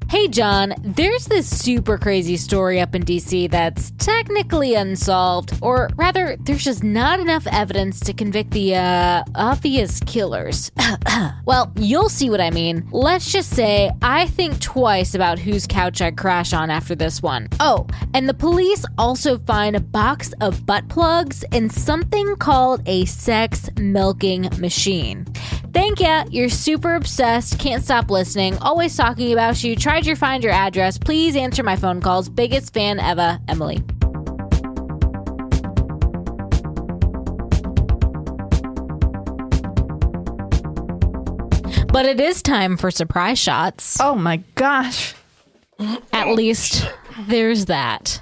Hey John, there's this super crazy story up in DC that's technically unsolved, or rather, there's just not enough evidence to convict the, obvious killers. Well, you'll see what I mean. Let's just say I think twice about whose couch I crash on after this one. Oh, and the police also find a box of butt plugs and something called a sex milking machine. Thank ya, you're super obsessed, can't stop listening, always talking about you, tried to find your address, please answer my phone calls, biggest fan ever, Emily. But it is time for surprise shots. Oh my gosh. At least there's that.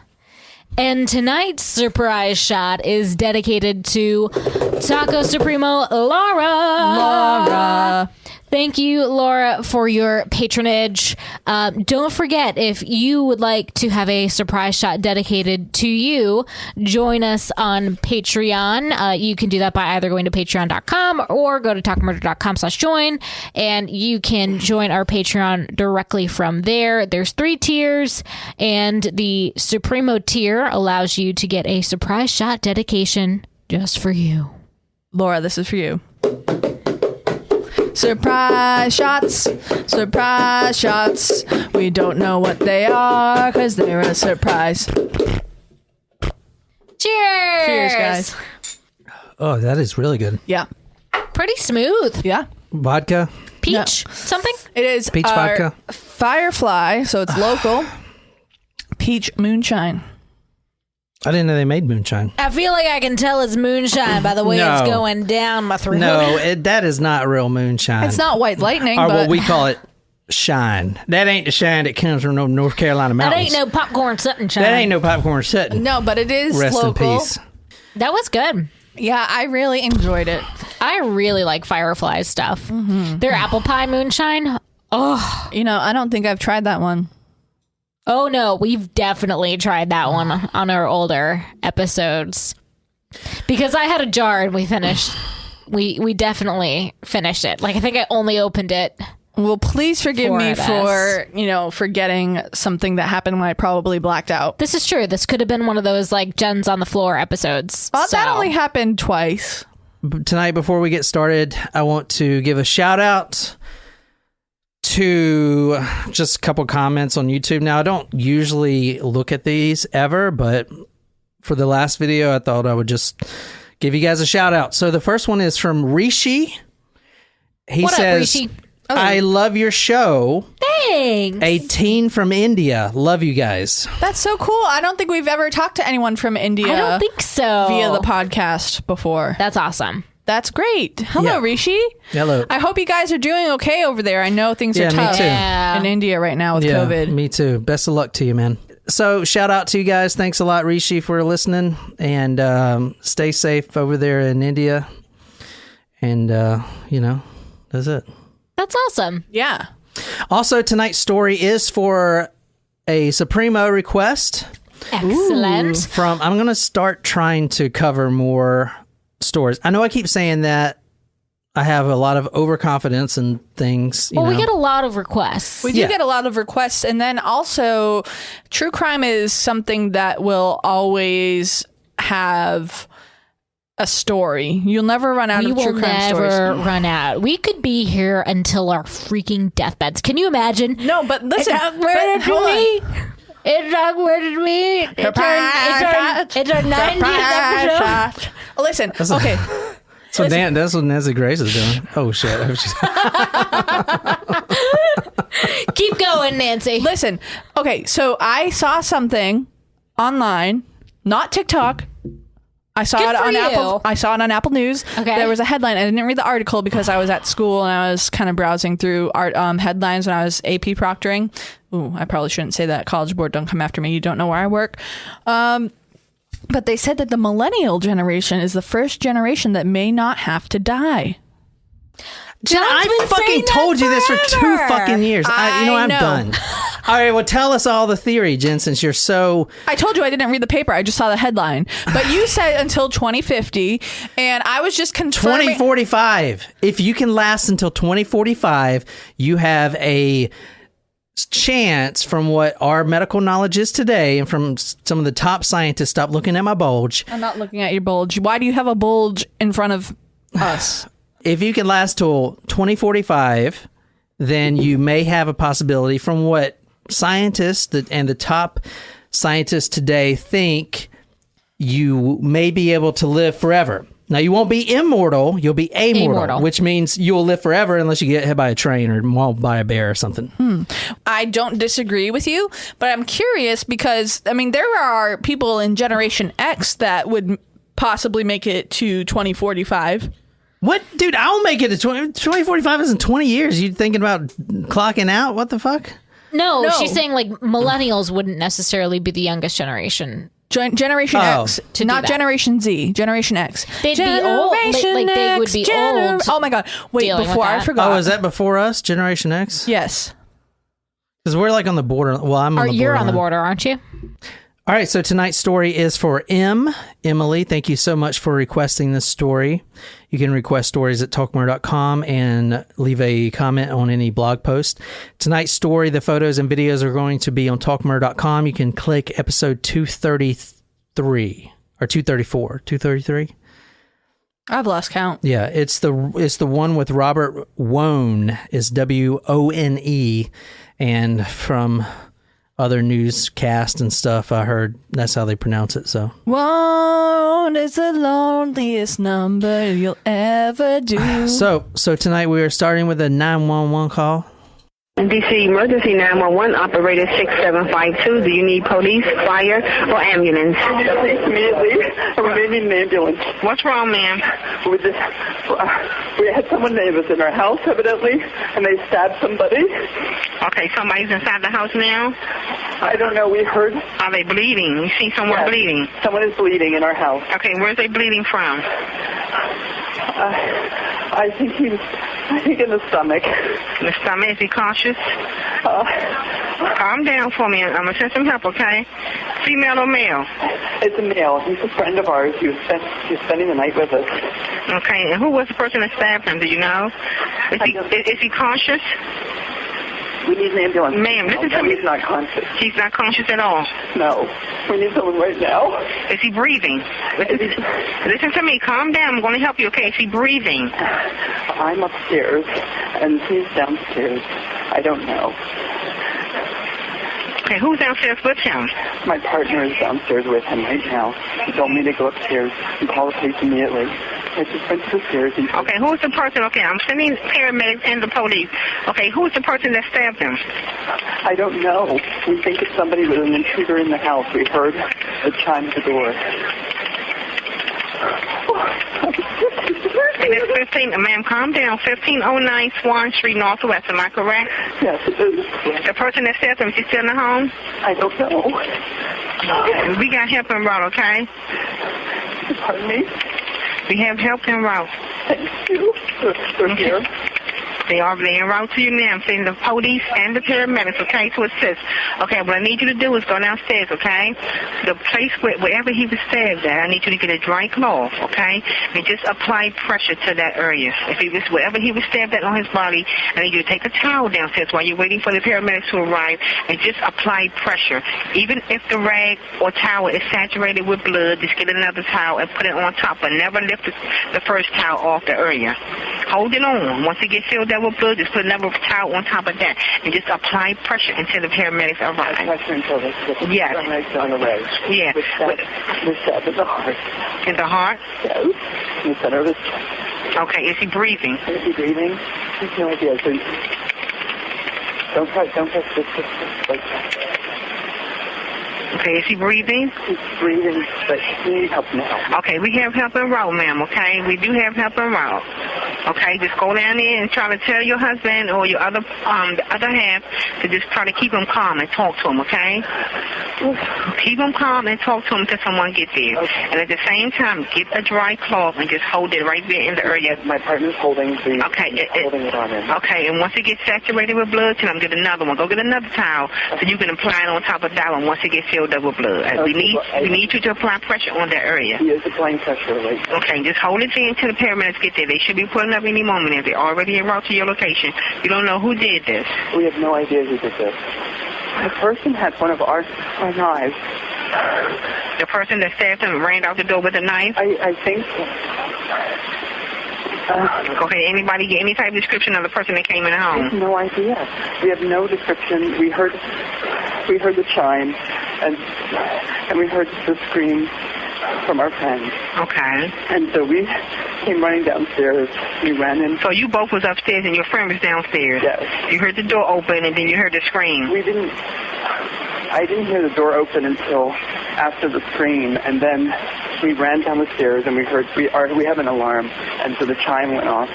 And tonight's surprise shot is dedicated to Taco Supremo Laura. Thank you, Laura, for your patronage. Don't forget, if you would like to have a surprise shot dedicated to you, join us on Patreon. You can do that by either going to patreon.com or go to talkmurder.com/join, and you can join our Patreon directly from there. There's 3 tiers, and the Supremo tier allows you to get a surprise shot dedication just for you. Laura, this is for you. Surprise shots, surprise shots. We don't know what they are because they're a surprise. Cheers! Cheers, guys. Oh, that is really good. Yeah. Pretty smooth. Yeah. Vodka? Peach? Something? It is Peach vodka? Firefly, so it's local. Peach moonshine. I didn't know they made moonshine. I feel like I can tell it's moonshine by the way No. it's going down my throat. No, that is not real moonshine. It's not white lightning, Or but what we call it, shine. That ain't the shine that comes from no North Carolina That mountains. ain't no popcorn sunshine. That ain't no popcorn setting. no, but it is Rest local. in peace. That was good. Yeah, I really enjoyed it. I really like Firefly stuff. Their apple pie moonshine. Oh, You know, I don't think I've tried that one. oh no, we've definitely tried that one on our older episodes. Because I had a jar and we finished. We definitely finished it. Like I think I only opened it. Well, please forgive For me us. for, forgetting something that happened when I probably blacked out. This is true. This could have been one of those like Jen's on the floor episodes. Well, So- that only happened twice. Tonight, before we get started, I want to give a shout out to just a couple comments on YouTube. Now, I don't usually look at these ever, but for the last video, I thought I would just give you guys a shout out. So the first one is from Rishi. He What up, says, Rishi? I love your show. Thanks. A teen from India. Love you guys. That's so cool. I don't think we've ever talked to anyone from India I don't think so. via the podcast before. That's awesome. That's great. Hello, Yeah. Rishi. Hello. I hope you guys are doing okay over there. I know things Yeah, are me tough too. Yeah. in India right now with COVID. Me too. Best of luck to you, man. So shout out to you guys. Thanks a lot, Rishi, for listening, and stay safe over there in India. And, that's it. That's awesome. Yeah. Also, tonight's story is for a Supremo request Excellent. from, I'm going to start trying to cover more stories. I know I keep saying that I have a lot of overconfidence in things. Well, we get a lot of requests. We do Yeah. get a lot of requests. And then also, true crime is something that will always have a story. You'll never run out We of true will crime never stories. run out. We could be here until our freaking deathbeds. Can you imagine? No, but listen. It's not murdered hold on. me. It's not murdered me. It's our 90th episode. Listen, okay. So that's what Nancy Grace is doing. Oh, shit. I hope she's- Keep going, Nancy. Listen, okay, so I saw something online, not TikTok. I saw Good it for on you. Apple. I saw it on Apple News. Okay. There was a headline. I didn't read the article because I was at school and I was kind of browsing through headlines when I was AP proctoring. Ooh, I probably shouldn't say that. College Board, don't come after me. You don't know where I work. But they said that the millennial generation is the first generation that may not have to die. Jen, John's I been fucking saying that told you this for 2 forever. fucking years. I'm I know. done. All right, well, tell us all the theory, Jen, since you're so... I told you I didn't read the paper. I just saw the headline. But you said until 2050, and I was just confirming. 2045. If you can last until 2045, you have a chance, from what our medical knowledge is today and from some of the top scientists, stop looking at my bulge. I'm not looking at your bulge. Why do you have a bulge in front of us? If you can last till 2045, then you may have a possibility, from what scientists and the top scientists today think, you may be able to live forever. Now, you won't be immortal, you'll be amortal, which means you'll live forever unless you get hit by a train or mauled by a bear or something. I don't disagree with you, but I'm curious because, I mean, there are people in Generation X that would possibly make it to 2045. What? Dude, I'll make it to 2045 isn't 20 years. You thinking about clocking out? What the fuck? No, she's saying like millennials wouldn't necessarily be the youngest generation. Generation X, not Generation Z. Generation X. They'd be old. Like they would be old. Oh my God! Wait, before I forgot. Oh, is that before us? Generation X? Yes. Because we're like on the border. Well, I'm on the border. You're on the border, aren't you? All right, so tonight's story is for Emily. Thank you so much for requesting this story. You can request stories at talkmore.com and leave a comment on any blog post. Tonight's story, the photos and videos are going to be on talkmore.com. You can click episode 233 or 234. 233? I've lost count. Yeah, it's the one with Robert Wone, is Wone, and from other newscasts and stuff, I heard that's how they pronounce it. So Wone is the loneliest number you'll ever do. So tonight we are starting with a 911 call. D.C. Emergency 911, operator 6752. Do you need police, fire, or ambulance? Immediately. We need an ambulance. What's wrong, ma'am? We had someone that was in our house, evidently, and they stabbed somebody. Okay, somebody's inside the house now? I don't know. We heard. Are they bleeding? You see someone bleeding? Someone is bleeding in our house. Okay, where's they bleeding from? I think in the stomach. In the stomach? Is he cautious? Calm down for me. I'm going to send some help, okay? Female or male? It's a male. He's a friend of ours. He was spending the night with us. Okay, and who was the person that stabbed him? Do you know? Is he conscious? We need an ambulance. Ma'am, listen to me. He's not conscious. He's not conscious at all? No. We need someone right now. Is he breathing? Listen to me. Calm down. I'm going to help you, okay? Is he breathing? I'm upstairs, and he's downstairs. I don't know. Okay, who's downstairs with him? My partner is downstairs with him right now. He told me to go upstairs and call the police immediately. I just went to the stairs. Okay, who's the person? Okay, I'm sending paramedics and the police. Okay, who's the person that stabbed him? I don't know. We think it's somebody with an intruder in the house. We heard a chime at the door. And it's 15, ma'am, calm down. 1509 Swan Street, Northwest. Am I correct? Yes, it is. The person that stabbed him, is he still in the home? I don't know. We got help en route, okay? Pardon me? We have help en route. Thank you. They're here. They are en route to you now. I'm sending the police and the paramedics, okay, to assist. Okay, what I need you to do is go downstairs, okay? The place wherever he was stabbed at, I need you to get a dry cloth, okay? And just apply pressure to that area. If he was wherever he was stabbed at on his body, I need you to take a towel downstairs while you're waiting for the paramedics to arrive and just apply pressure. Even if the rag or towel is saturated with blood, just get another towel and put it on top, but never lift the first towel off the area. Hold it on. Once it gets filled up with blood, just put another towel on top of that and just apply pressure until the paramedics arrive. Pressure until they get the paramedics on the way. Yeah. We're stabbed in the heart. In the heart? Yes. In the center of his chest. Okay. Is he breathing? Is he breathing? I have no idea. Don't touch this. Okay, is he breathing? He's breathing, but he needs help now. Okay, we have help en route, ma'am, okay? We do have help en route. Okay, just go down there and try to tell your husband or your the other half to just try to keep him calm and talk to him, okay? Keep him calm and talk to him until someone gets there. Okay. And at the same time, get a dry cloth and just hold it right there in the area. My partner's holding holding it on him. Okay, and once it gets saturated with blood, tell him get another one. Go get another towel so you can apply it on top of that one once it gets filled up with blood. We need you to apply pressure on that area. He is applying pressure right now. Okay, just hold it there until the paramedics get there. They should be putting pulling up any moment. If they're already en route to your location, you don't know who did this. We have no idea who did this. The person had one of our knives. The person that stabbed him ran out the door with a knife? I think so. Okay, anybody get any type of description of the person that came in the We have home? no idea. We have no description. We heard the chime, and we heard the scream from our friend. Okay. And so we came running downstairs. We ran in. So you both was upstairs and your friend was downstairs? Yes. You heard the door open and then you heard the scream? I didn't hear the door open until after the scream, and then we ran down the stairs and we heard we have an alarm, and so the chime went off.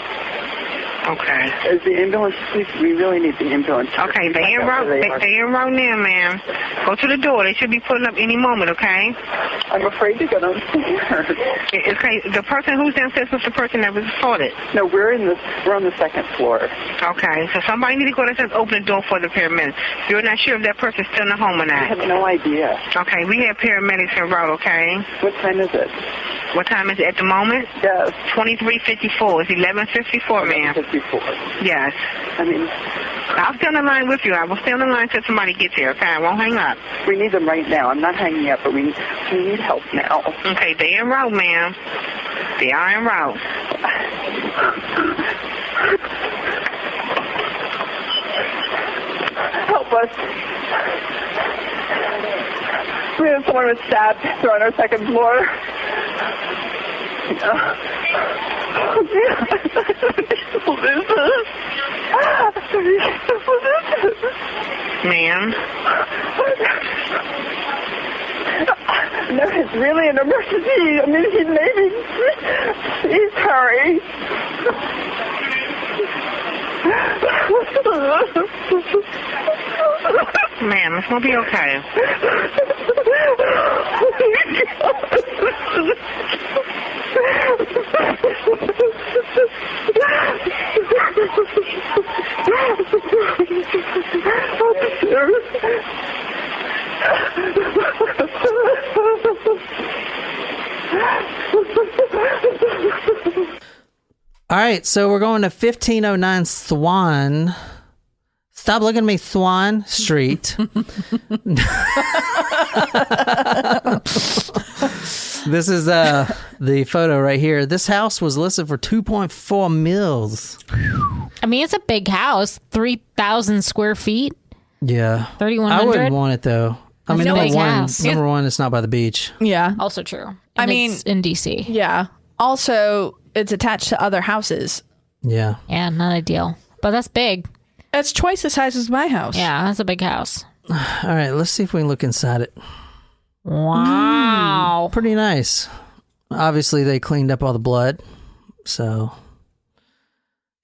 Okay. Is the ambulance, please? We really need the ambulance. Okay, they en route now, ma'am. Go to the door. They should be pulling up any moment, okay? I'm afraid to go downstairs. Okay, the person who's downstairs was the person that was assaulted. No, we're on the second floor. Okay, so somebody need to go downstairs and open the door for the paramedics. You're not sure if that person's still in the home or I not. have no idea. Okay, we have paramedics en route, okay? What time is it? What time is it at the moment? Yes. 23:54. It's 11:54, ma'am. 54. Yes. I mean, I'll stay on the line with you. I will stay on the line until somebody gets here, okay? I won't hang up. we need them right now. I'm not hanging up, but we need help now. Okay, they en route, ma'am. They are en route. Help us. We have someone was stabbed. They're on our second floor. What is this? What is this? Ma'am? No, it's really an emergency. I mean, he maybe... Please hurry. Ma'am, it's gonna be okay. All right, so we're going to 1509 Swan. Stop looking at me, Swan Street. This is the photo right here. This house was listed for 2.4 mils. I mean, it's a big house, 3,000 square feet, Yeah. 3,100. I wouldn't want it though. I mean, That's a number big one, house. number one, it's not by the beach. Yeah. Also true. And I mean- it's in DC. Yeah. Also, it's attached to other houses. Yeah. Yeah, not ideal. But that's big. It's twice the size as my house. Yeah, that's a big house. All right, let's see if we can look inside it. Wow. Pretty nice. Obviously, they cleaned up all the blood. So,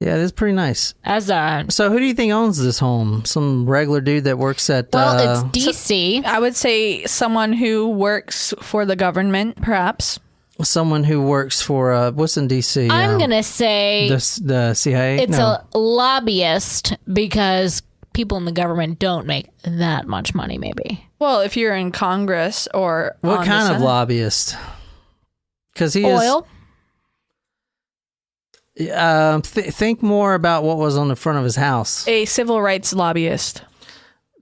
yeah, it is pretty nice. As a So, who do you think owns this home? Some regular dude that works at... it's DC. I would say someone who works for the government, perhaps. someone who works for... what's in D.C.? I'm gonna say The CIA? it's No. a lobbyist because people in the government don't make that much money. Maybe. Well, if you're in Congress or What on the kind of Senate. lobbyist? Because he Oil. is... think more about what was on the front of his house. A civil rights lobbyist.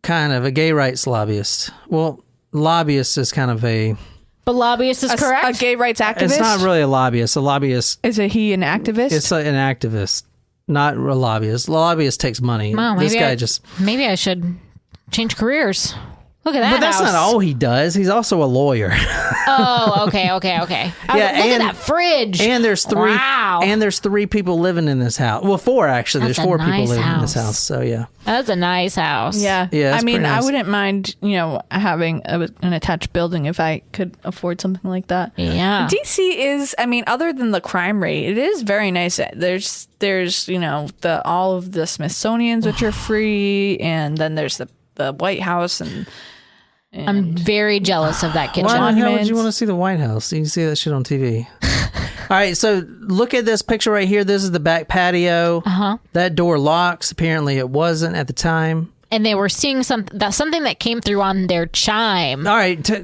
Kind of a gay rights lobbyist. Well, lobbyist is kind of a... But lobbyist is A correct. gay rights activist. It's not really a lobbyist. A lobbyist... Is he an activist? It's an activist, not a lobbyist. A lobbyist takes money. Wow, This maybe guy just... maybe I should change careers. Look at that. But that's house. not all he does. He's also a lawyer. Oh, okay. I was Yeah, like, look at and- that fridge. And there's three. Wow. And there's three people living in this house. Well, four actually. That's There's a four people nice living in this house. house. So yeah. That's a nice house. Yeah. Yeah, it's I mean, pretty nice. I wouldn't mind, having an attached building if I could afford something like that. Yeah. DC is, I mean, other than the crime rate, it is very nice. There's all of the Smithsonian's, which are free, and then there's the White House and I'm very jealous of that kitchen. Why the hell would monuments. you want to see the White House? You can see that shit on TV. All right, so look at this picture right here. This is the back patio. Uh-huh. That door locks. Apparently, it wasn't at the time. and they were seeing something that came through on their chime. All right, tell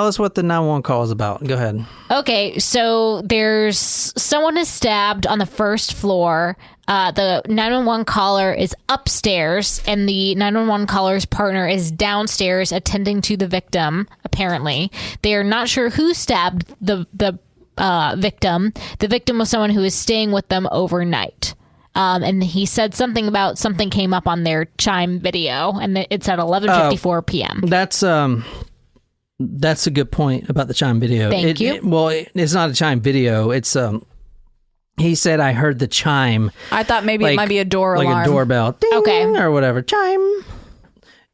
us what the 911 call is about. Go ahead. Okay, so there's someone is stabbed on the first floor. The 911 caller is upstairs, and the 911 caller's partner is downstairs attending to the victim, apparently. They are not sure who stabbed the victim. The victim was someone who was staying with them overnight. And he said something about something came up on their chime video, and it's at 11:54 p.m. That's a good point about the chime video. Thank you. It's not a chime video. It's he said, I heard the chime. I thought maybe it might be a door alarm. Like a doorbell. Ding, okay. Or whatever. Chime.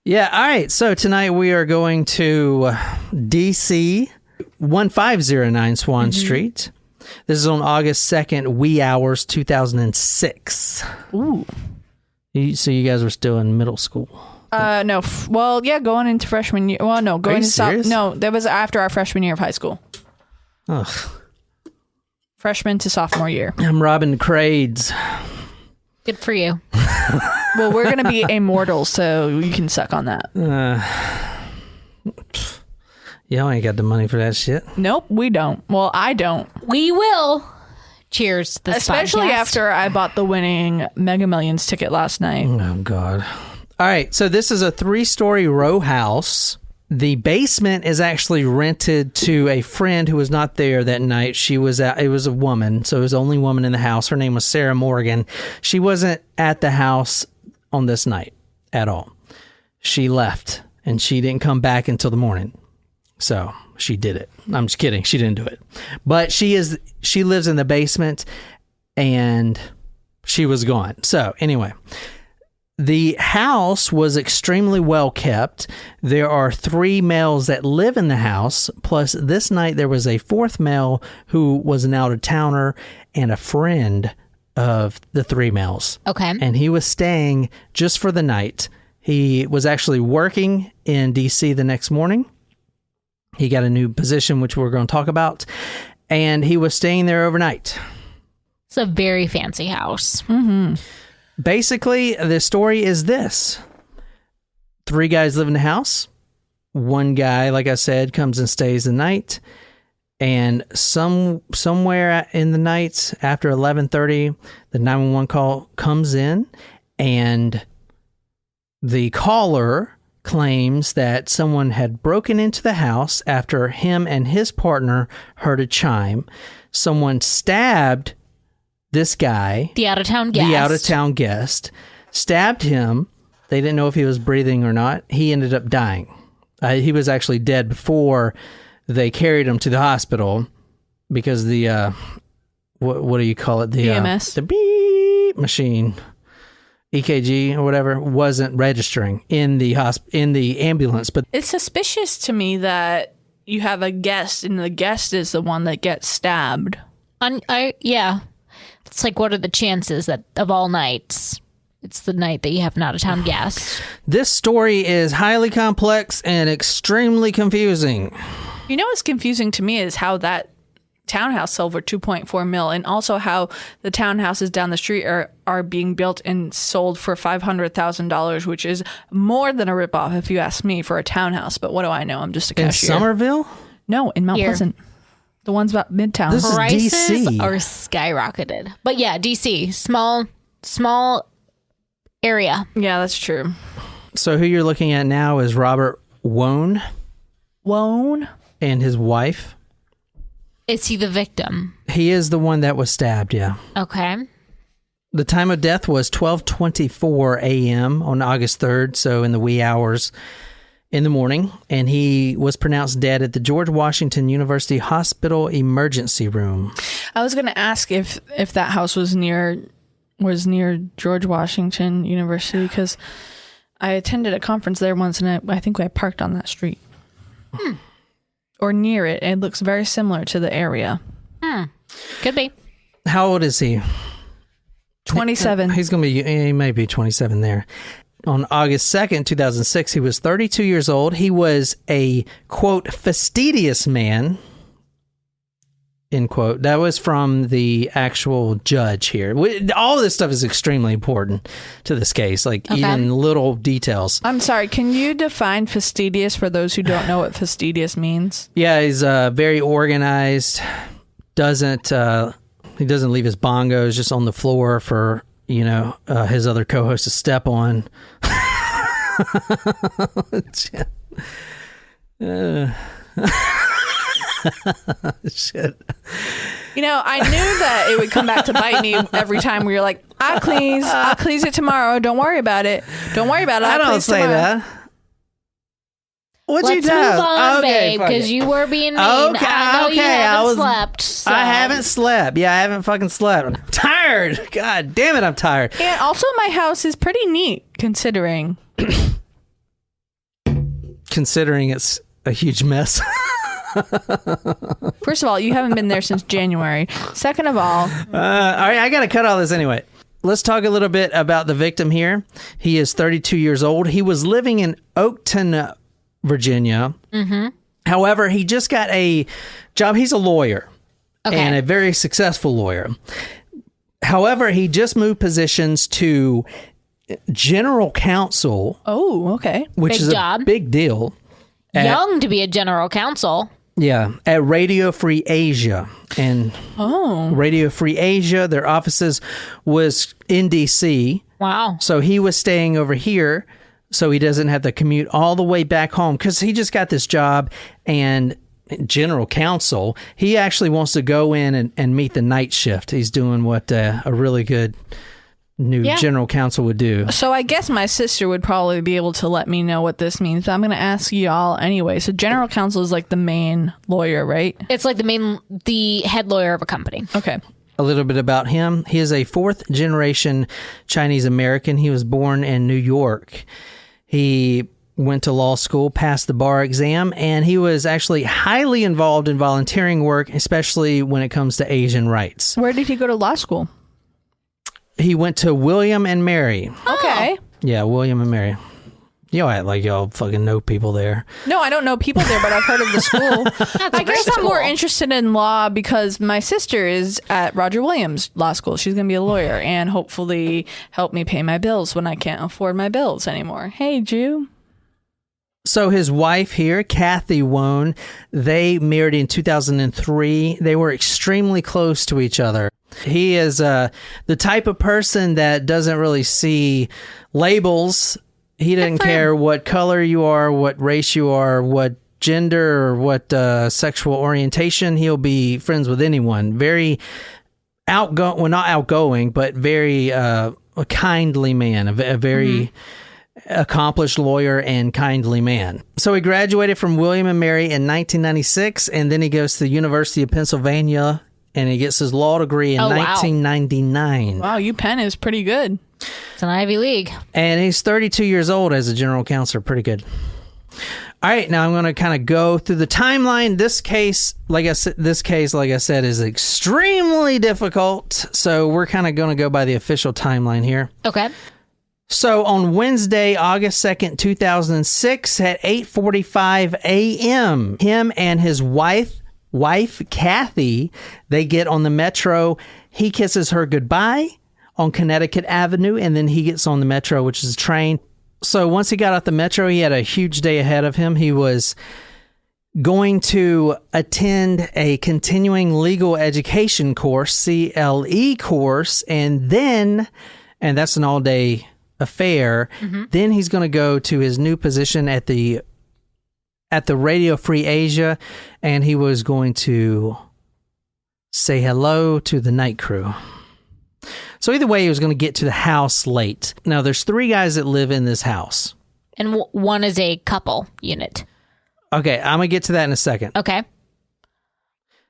Yeah, all right. So tonight we are going to D.C., 1509 Swan Street. This is on August 2nd, wee hours, 2006. Ooh. So you guys were still in middle school? No. Going into freshman year. Well, no, going into no, that was after our freshman year of high school. Ugh. Freshman to sophomore year. I'm robbing the crades. Good for you. Well, we're going to be immortals, so you can suck on that. Y'all ain't got the money for that shit. Nope, we don't. Well, I don't. We will. Cheers. Especially podcast. after I bought the winning Mega Millions ticket last night. Oh, God. All right, so this is a 3-story row house. The basement is actually rented to a friend who was not there that night. She was it was a woman, so it was the only woman in the house. Her name was Sarah Morgan. She wasn't at the house on this night at all. She left, and she didn't come back until the morning. So she did it. I'm just kidding. She didn't do it. But she lives in the basement, and she was gone. So anyway, the house was extremely well kept. There are 3 males that live in the house. Plus, this night there was a 4th male who was an out-of-towner and a friend of the 3 males. Okay. And he was staying just for the night. He was actually working in D.C. the next morning. He got a new position, which we're going to talk about. And he was staying there overnight. It's a very fancy house. Mm-hmm. Basically, the story is this. 3 guys live in the house. 1 guy, like I said, comes and stays the night. And somewhere in the night after 11:30, the 911 call comes in, and the caller claims that someone had broken into the house after him and his partner heard a chime. Someone stabbed this guy, the out-of-town guest, stabbed him. They didn't know if he was breathing or not. He ended up dying. He was actually dead before they carried him to the hospital because the what do you call it? The EMS, the beep machine, EKG or whatever, wasn't registering in the ambulance. But it's suspicious to me that you have a guest, and the guest is the one that gets stabbed. Yeah. It's like, what are the chances that of all nights, it's the night that you have an out-of-town guest? This story is highly complex and extremely confusing. You know what's confusing to me is how that townhouse sold for $2.4 million, and also how the townhouses down the street are being built and sold for $500,000, which is more than a ripoff, if you ask me, for a townhouse. But what do I know? I'm just a cashier. In Somerville? No, in Mount Pleasant. The ones about Midtown. This Prices is DC. are skyrocketed. But yeah, DC, small area. Yeah, that's true. So who you're looking at now is Robert Wone. Wone? And his wife. Is he the victim? He is the one that was stabbed, yeah. Okay. The time of death was 12:24 a.m. on August 3rd, so in the wee hours in the morning, and he was pronounced dead at the George Washington University Hospital emergency room. I was going to ask if that house was near George Washington University, because I attended a conference there once, and I think I parked on that street. Or near it. It looks very similar to the area. Could be. How old is he? 27. He may be 27 there. On August 2nd, 2006, he was 32 years old. He was a, quote, fastidious man. end quote. That was from the actual judge here. All this stuff is extremely important to this case, like even little details. I'm sorry, can you define fastidious for those who don't know what fastidious means? Yeah, he's very organized. He doesn't leave his bongos just on the floor for, his other co-host to step on. Shit. I knew that it would come back to bite me every time we were like, I'll cleanse it tomorrow. Don't worry about it. Don't worry about it. I don't say that. What'd you do? Let's move on, babe, because you were being mean. I know you haven't slept. So. I haven't slept. Yeah, I haven't fucking slept. I'm tired. God damn it, I'm tired. And also, my house is pretty neat, considering. Considering it's a huge mess. First of all, you haven't been there since January. Second of all, all right, I gotta cut all this anyway. Let's talk a little bit about the victim here. He is 32 years old. He was living in Oakton, Virginia. Mm-hmm. However, he just got a job. He's a lawyer and a very successful lawyer. However, he just moved positions to general counsel. Oh, okay. Which big is job. A big deal. Young to be a general counsel. Yeah, at Radio Free Asia. And Radio Free Asia, their offices was in D.C. Wow. So he was staying over here so he doesn't have to commute all the way back home because he just got this job and general counsel. He actually wants to go in and meet the night shift. He's doing what a really good new general counsel would do. So I guess my sister would probably be able to let me know what this means, but I'm going to ask y'all anyway. So general counsel is like the main lawyer, right? It's like the head lawyer of a company. Okay. A little bit about him. He is a fourth generation Chinese American. He was born in New York. He went to law school, passed the bar exam, and he was actually highly involved in volunteering work, especially when it comes to Asian rights. Where did he go to law school? He went to William and Mary. Okay. Yeah, William and Mary. Y'all act like y'all fucking know people there. No, I don't know people there, but I've heard of the school. I guess I'm more interested in law because my sister is at Roger Williams Law School. She's going to be a lawyer and hopefully help me pay my bills when I can't afford my bills anymore. Hey, Jew. So his wife here, Kathy Wone, they married in 2003. They were extremely close to each other. He is the type of person that doesn't really see labels. He doesn't care what color you are, what race you are, what gender or what sexual orientation. He'll be friends with anyone. Very outgoing, well, not outgoing, but very a kindly man, a very accomplished lawyer and kindly man. So he graduated from William and Mary in 1996, and then he goes to the University of Pennsylvania, and he gets his law degree in 1999. Wow, UPenn is pretty good. It's an Ivy League. And he's 32 years old as a general counsel. Pretty good. All right, now I'm going to kind of go through the timeline. This case, like I said, is extremely difficult. So we're kind of going to go by the official timeline here. Okay. So on Wednesday, August 2nd, 2006, at 8:45 a.m., him and his wife, Kathy, they get on the metro. He kisses her goodbye on Connecticut Avenue, and then he gets on the metro, which is a train. So once he got off the metro, he had a huge day ahead of him. He was going to attend a continuing legal education course, CLE course, and that's an all-day affair. Then he's going to go to his new position at the Radio Free Asia, and he was going to say hello to the night crew. So either way, he was going to get to the house late. Now, there's 3 guys that live in this house. And one is a couple unit. Okay, I'm going to get to that in a second. Okay.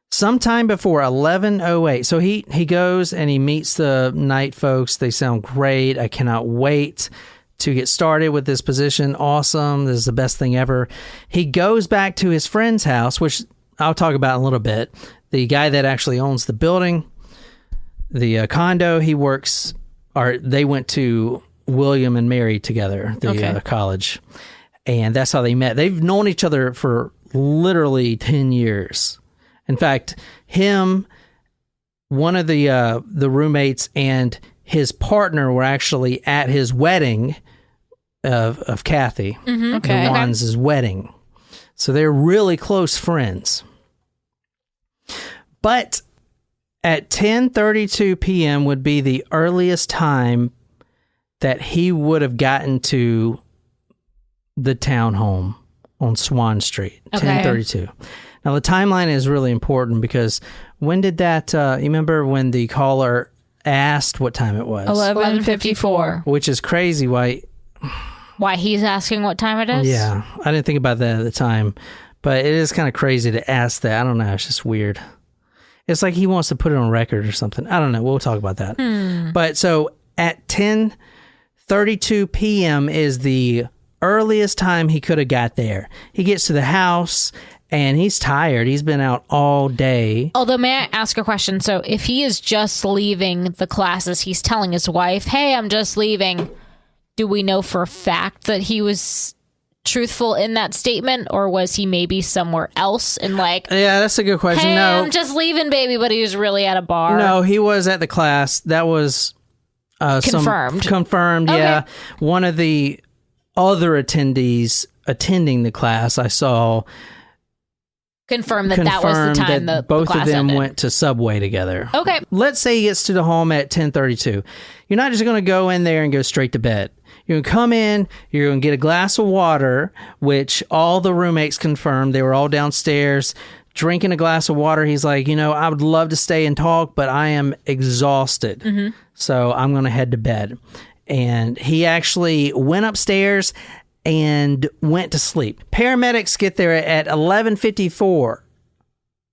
Sometime before 11:08. So he goes and he meets the night folks. They sound great. I cannot wait to get started with this position. Awesome. This is the best thing ever. He goes back to his friend's house, which I'll talk about in a little bit. The guy that actually owns the building, the condo he works, they went to William and Mary together, the college. And that's how they met. They've known each other for literally 10 years. In fact, one of the roommates and his partner were actually at his wedding of Kathy. Okay. The Wands' wedding. So they're really close friends. But at 10:32 p.m. would be the earliest time that he would have gotten to the townhome on Swan Street. Okay. 10:32. Now the timeline is really important because when did that? You remember when the caller asked what time it was? 11:54. Which is crazy. Why he's asking what time it is? Yeah, I didn't think about that at the time, but it is kind of crazy to ask that. I don't know. It's just weird. It's like he wants to put it on record or something. I don't know. We'll talk about that. But so at 10:32 p.m. is the earliest time he could have got there. He gets to the house and he's tired. He's been out all day. Although, may I ask a question? So if he is just leaving the classes, he's telling his wife, hey, I'm just leaving. Do we know for a fact that he was truthful in that statement, or was he maybe somewhere else and like, yeah, that's a good question. hey, No, I'm just leaving, baby, but he was really at a bar? no, he was at the class. That was Confirmed. Confirmed, Okay. yeah. One of the other attendees attending the class, I saw Confirm that that was the time that the both class of them ended. went to Subway together. Okay. Let's say he gets to the home at 10:32. You're not just going to go in there and go straight to bed. You're going to come in, you're going to get a glass of water, which all the roommates confirmed. They were all downstairs drinking a glass of water. He's like, I would love to stay and talk, but I am exhausted. So I'm going to head to bed. And he actually went upstairs and went to sleep. Paramedics get there at 11:54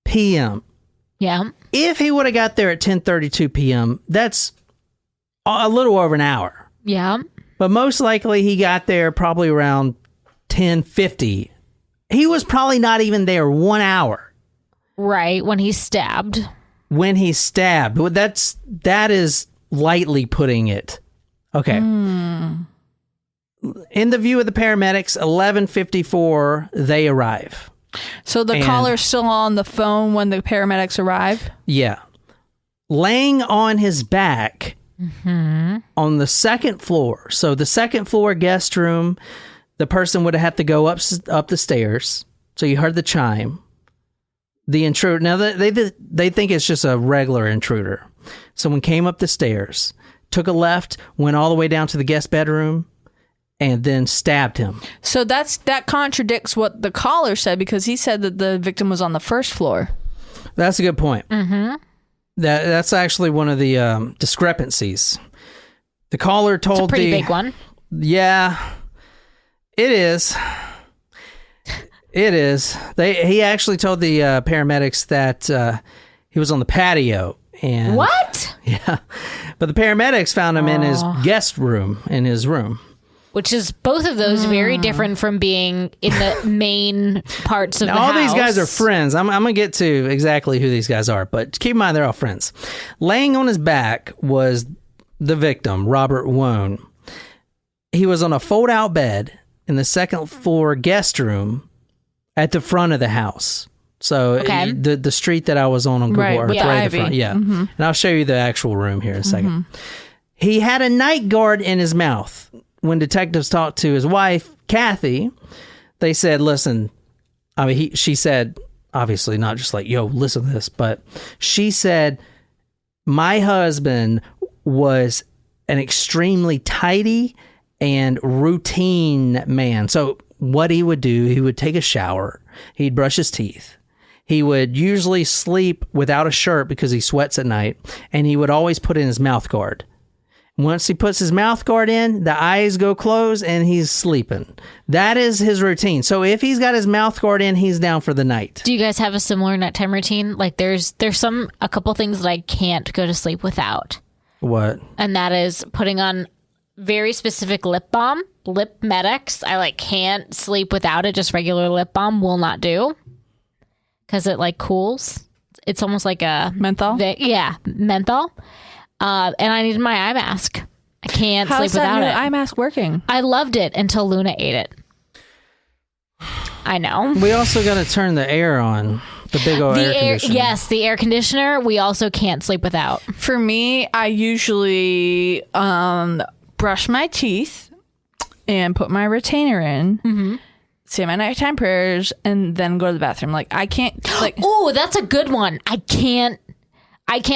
p.m. Yeah. If he would have got there at 10:32 p.m., that's a little over an hour. Yeah. But most likely he got there probably around 10:50. He was probably not even there 1 hour. Right. When he's stabbed. When he stabbed. That is lightly putting it. Okay. In the view of the paramedics, 11:54, they arrive. So the And- caller's still on the phone when the paramedics arrive? Yeah. Laying on his back on the second floor. So the second floor guest room, the person would have had to go up the stairs. So you heard the chime. The intruder. Now they think it's just a regular intruder. Someone came up the stairs, took a left, went all the way down to the guest bedroom, and then stabbed him. So that contradicts what the caller said, because he said that the victim was on the first floor. That's a good point. That's actually one of the discrepancies. The caller told It's a pretty big one. Yeah, it is. It is. He actually told the paramedics that he was on the patio. And What? Yeah, but the paramedics found him in his guest room, in his room. Which is both of those very different from being in the main parts of the All house. these guys are friends. I'm going to get to exactly who these guys are, but keep in mind they're all friends. Laying on his back was the victim, Robert Wone. He was on a fold-out bed in the second floor guest room at the front of the house. So Okay. the street that I was on Google Right, Earth, with the right at ivy. the front. Yeah. And I'll show you the actual room here in a second. He had a night guard in his mouth. When detectives talked to his wife, Kathy, they said, listen, she said, obviously not just like, yo, listen to this, but she said, my husband was an extremely tidy and routine man. So what he would do, he would take a shower, he'd brush his teeth. He would usually sleep without a shirt because he sweats at night, and he would always put in his mouth guard. Once he puts his mouth guard in, the eyes go closed and he's sleeping. That is his routine. So if he's got his mouth guard in, he's down for the night. Do you guys have a similar nighttime routine? Like there's a couple things that I can't go to sleep without. What? And that is putting on very specific lip balm, lip medics. I can't sleep without it. Just regular lip balm will not do. Because it cools. It's almost like a Menthol? Yeah, menthol. And I needed my eye mask. I can't How's sleep without that it. eye mask working? I loved it until Luna ate it. I know. We also got to turn the air on The big old air conditioner. Yes, the air conditioner. We also can't sleep without. For me, I usually brush my teeth and put my retainer in, say my nighttime prayers, and then go to the bathroom. Like I can't. Like, Oh, that's a good one. I can't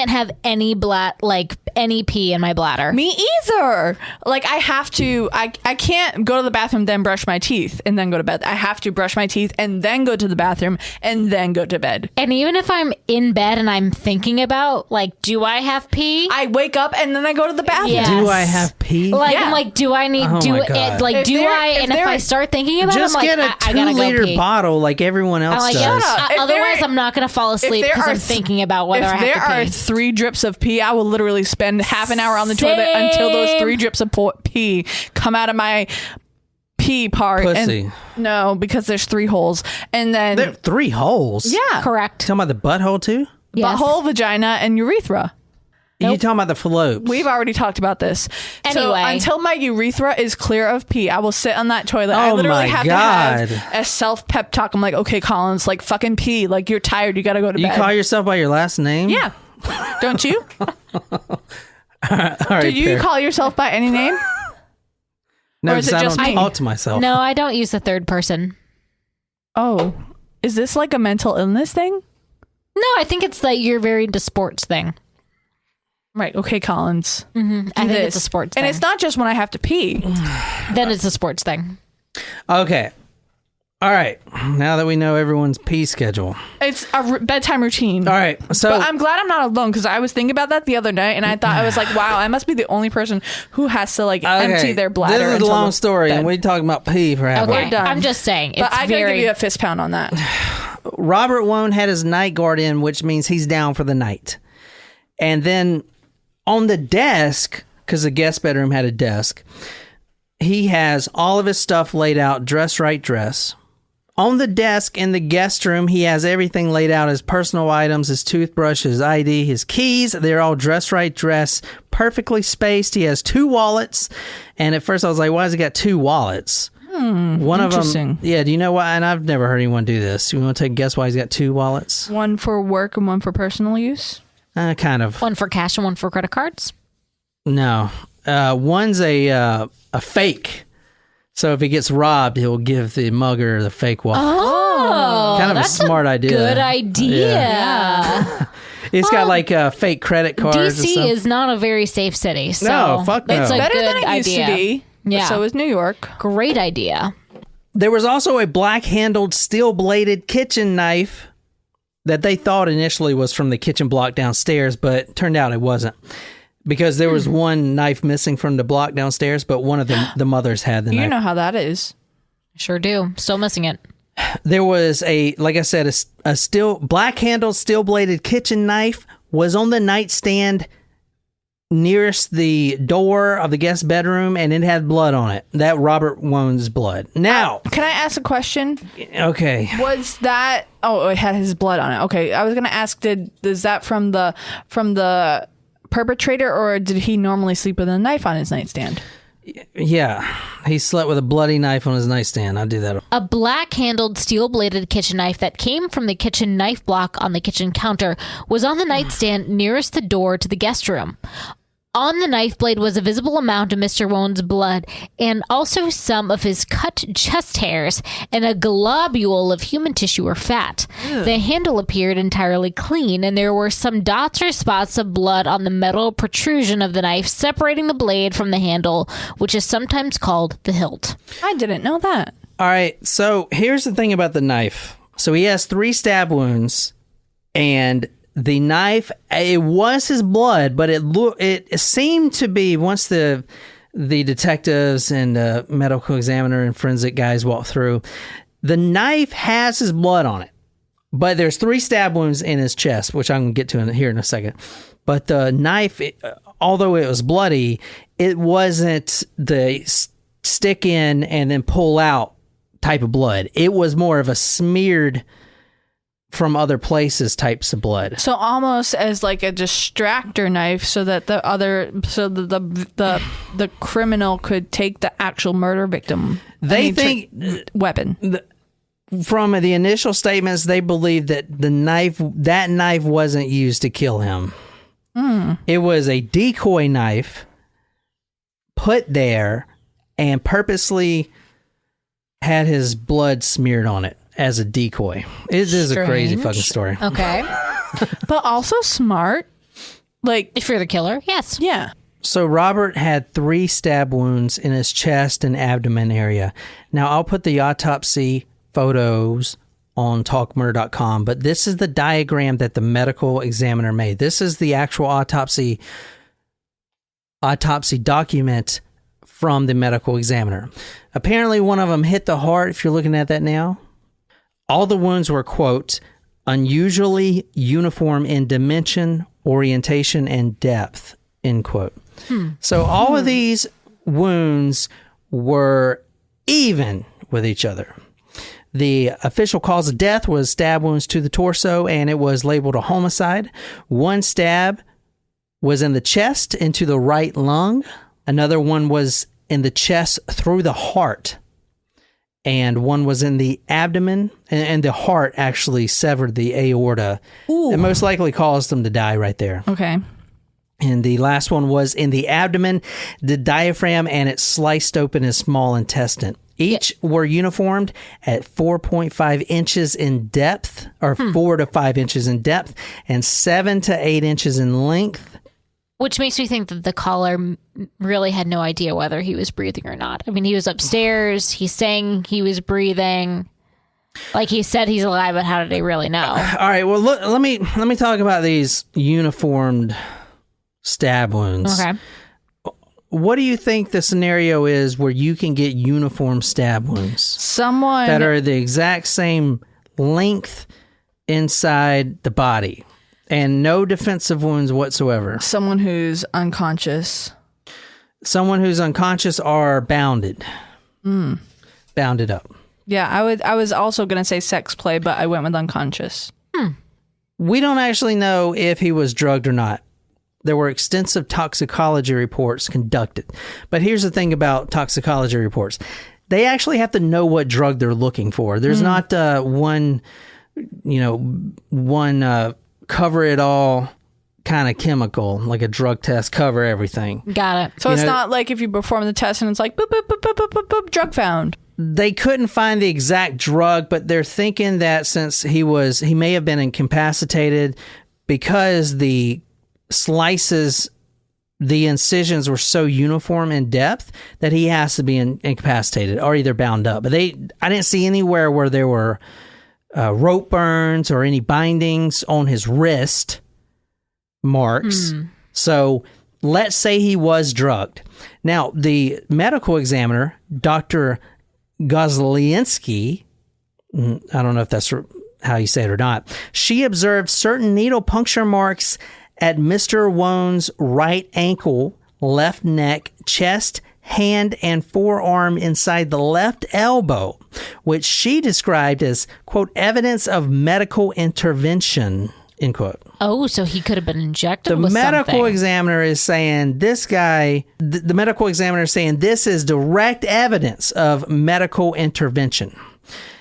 have any any pee in my bladder. me either. Like I have to. I can't go to the bathroom, then brush my teeth, and then go to bed. I have to brush my teeth and then go to the bathroom and then go to bed. And even if I'm in bed and I'm thinking about, like, do I have pee? I wake up and then I go to the bathroom. Yeah. Do I have pee? Like, Yeah. I'm like, do I need, Oh do my it, God. like, If do there- I, if and if there- I start thinking about Just it, I'm get like, a I gotta go 2-liter pee. bottle like everyone else I'm like, does. Shut up. If otherwise there- I'm not going to fall asleep there because are I'm thinking about whether I If have there to are pee. 3 drips of pee, I will literally spend half an hour on the toilet until those 3 drips of pee come out of my pee part. Pussy. And, no, because there's 3 holes. And then, There are 3 holes. yeah. Correct. Talking about the butthole too? Yes. Butthole, vagina, and urethra. You talking about the fallopian? We've already talked about this. So Anyway. until my urethra is clear of pee, I will sit on that toilet. I Oh literally my have God. to have a self-pep talk. I'm like, okay, Collins, like fucking pee. Like you're tired. You got to go to You bed. call yourself by your last name? Yeah. Don't you? All right, Did you Perry. call yourself by any name? No, or is because it I just don't me? talk to myself. No, I don't use the third person. Oh, is this like a mental illness thing? No, I think it's the you're very into sports thing. Right. Okay, Collins. I think it's a sports thing. And it's not just when I have to pee. Then it's a sports thing. Okay. All right. Now that we know everyone's pee schedule. It's a bedtime routine. All right. So But I'm glad I'm not alone because I was thinking about that the other night and I thought, I was like, wow, I must be the only person who has to like empty their bladder. This is a until long the story, bed. and we're talking about pee for half Okay, We're done. I'm just saying. It's But I gotta very. give you a fist pound on that. Robert Wone had his night guard in, which means he's down for the night. And then on the desk, because the guest bedroom had a desk, he has all of his stuff laid out, dress right dress. On the desk in the guest room, he has everything laid out, his personal items, his toothbrush, his ID, his keys. They're all dress right dress, perfectly spaced. He has 2 wallets. And at first I was like, why has he got 2 wallets? One of them, interesting. yeah, do you know why? And I've never heard anyone do this. You want to take a guess why he's got 2 wallets? One for work and one for personal use. Kind of. One for cash and one for credit cards. No. One's a fake. So if he gets robbed, he'll give the mugger the fake wallet. Oh, kind of a that's smart idea. Good idea. He's got like fake credit cards. or DC something. is not a very safe city. So No, fuck no. It's a Better good than it idea. used to be. Yeah. So is New York. Great idea. There was also a black-handled, steel-bladed kitchen knife that they thought initially was from the kitchen block downstairs, but turned out it wasn't. Because there was one knife missing from the block downstairs, but one of the mothers had the You knife. know how that is. Sure do. Still missing it. There was like I said, a black-handled, steel-bladed kitchen knife was on the nightstand nearest the door of the guest bedroom, and it had blood on it. That Robert Wone's blood. Now, Can I ask a question? okay. Was that? Oh, it had his blood on it. Okay, I was gonna ask. Is that from the perpetrator, or did he normally sleep with a knife on his nightstand? Yeah, he slept with a bloody knife on his nightstand. I do that. A black-handled, steel-bladed kitchen knife that came from the kitchen knife block on the kitchen counter was on the nightstand nearest the door to the guest room. On the knife blade was a visible amount of Mr. Wone's blood and also some of his cut chest hairs and a globule of human tissue or fat. The handle appeared entirely clean, and there were some dots or spots of blood on the metal protrusion of the knife separating the blade from the handle, which is sometimes called the hilt. I didn't know that. All right, so here's the thing about the knife. So he has 3 stab wounds, and the knife, it was his blood, but it seemed to be, once the detectives and medical examiner and forensic guys walked through, the knife has his blood on it. But there's 3 stab wounds in his chest, which I'm going to get to here in a second. But the knife, although it was bloody, it wasn't the stick in and then pull out type of blood. It was more of a smeared from other places types of blood. So almost as like a distractor knife, so that the criminal could take the actual murder victim. They think weapon. from the initial statements, they believe that that knife wasn't used to kill him. It was a decoy knife put there and purposely had his blood smeared on it as a decoy. It is a crazy fucking story. Okay. But also smart. Like, If you're the killer, yes. yeah. So Robert had 3 stab wounds in his chest and abdomen area. Now, I'll put the autopsy photos on talkmurder.com, but this is the diagram that the medical examiner made. This is the actual autopsy document from the medical examiner. Apparently, one of them hit the heart, if you're looking at that now. All the wounds were, quote, unusually uniform in dimension, orientation, and depth, end quote. So all of these wounds were even with each other. The official cause of death was stab wounds to the torso, and it was labeled a homicide. One stab was in the chest into the right lung. Another one was in the chest through the heart. And one was in the abdomen, and the heart actually severed the aorta. Ooh. It most likely caused him to die right there. Okay. And the last one was in the abdomen, the diaphragm, and it sliced open his small intestine. Each were uniformed at 4.5 inches in depth, or 4 to 5 inches in depth, and 7 to 8 inches in length. Which makes me think that the caller really had no idea whether he was breathing or not. I mean, he was upstairs. He's saying he was breathing. Like he said he's alive, but how did they really know? All right. Well, look, let me talk about these uniformed stab wounds. Okay. What do you think the scenario is where you can get uniform stab wounds? Someone that are the exact same length inside the body and no defensive wounds whatsoever. Someone who's unconscious. Someone who's unconscious or bounded. Bounded up. Yeah, I was also going to say sex play, but I went with unconscious. We don't actually know if he was drugged or not. There were extensive toxicology reports conducted. But here's the thing about toxicology reports. They actually have to know what drug they're looking for. There's not one cover it all kind of chemical, like a drug test, cover everything. Got it. So it's not like if you perform the test and it's like, boop, boop, boop, boop, boop, boop, boop, drug found. They couldn't find the exact drug, but they're thinking that since he may have been incapacitated because the slices, the incisions were so uniform in depth that he has to be incapacitated or either bound up. But I didn't see anywhere where there were rope burns or any bindings on his wrist marks. So let's say he was drugged. Now, the medical examiner, Dr. Gozlinsky, I don't know if that's how you say it or not, she observed certain needle puncture marks at Mr. Wone's right ankle, left neck, chest, hand, and forearm inside the left elbow, which she described as, quote, evidence of medical intervention, end quote. Oh, so he could have been injected with something. The medical something. examiner is saying this guy, the medical examiner is saying this is direct evidence of medical intervention.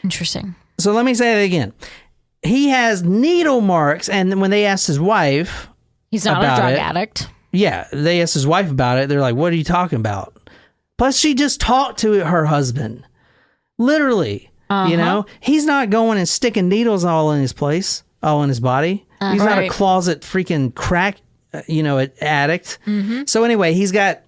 Interesting. So let me say that again. He has needle marks, and when they asked his wife, he's not a drug addict. Yeah, they asked his wife about it. They're like, what are you talking about? Plus, she just talked to her husband. Literally. You know? He's not going and sticking needles all in his place, all in his body. He's not a closet freaking crack, addict. So anyway, he's got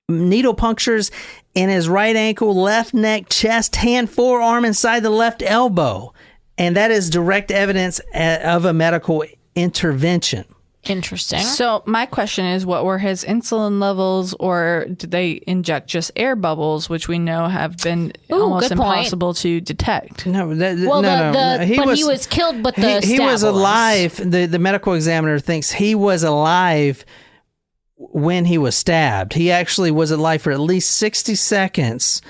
needle punctures in his right ankle, left neck, chest, hand, forearm, inside the left elbow. And that is direct evidence of a medical intervention. Interesting. So my question is, what were his insulin levels, or did they inject just air bubbles, which we know have been almost impossible to detect? No, no. He was killed, but he was alive. The medical examiner thinks he was alive when he was stabbed. He actually was alive for at least 60 seconds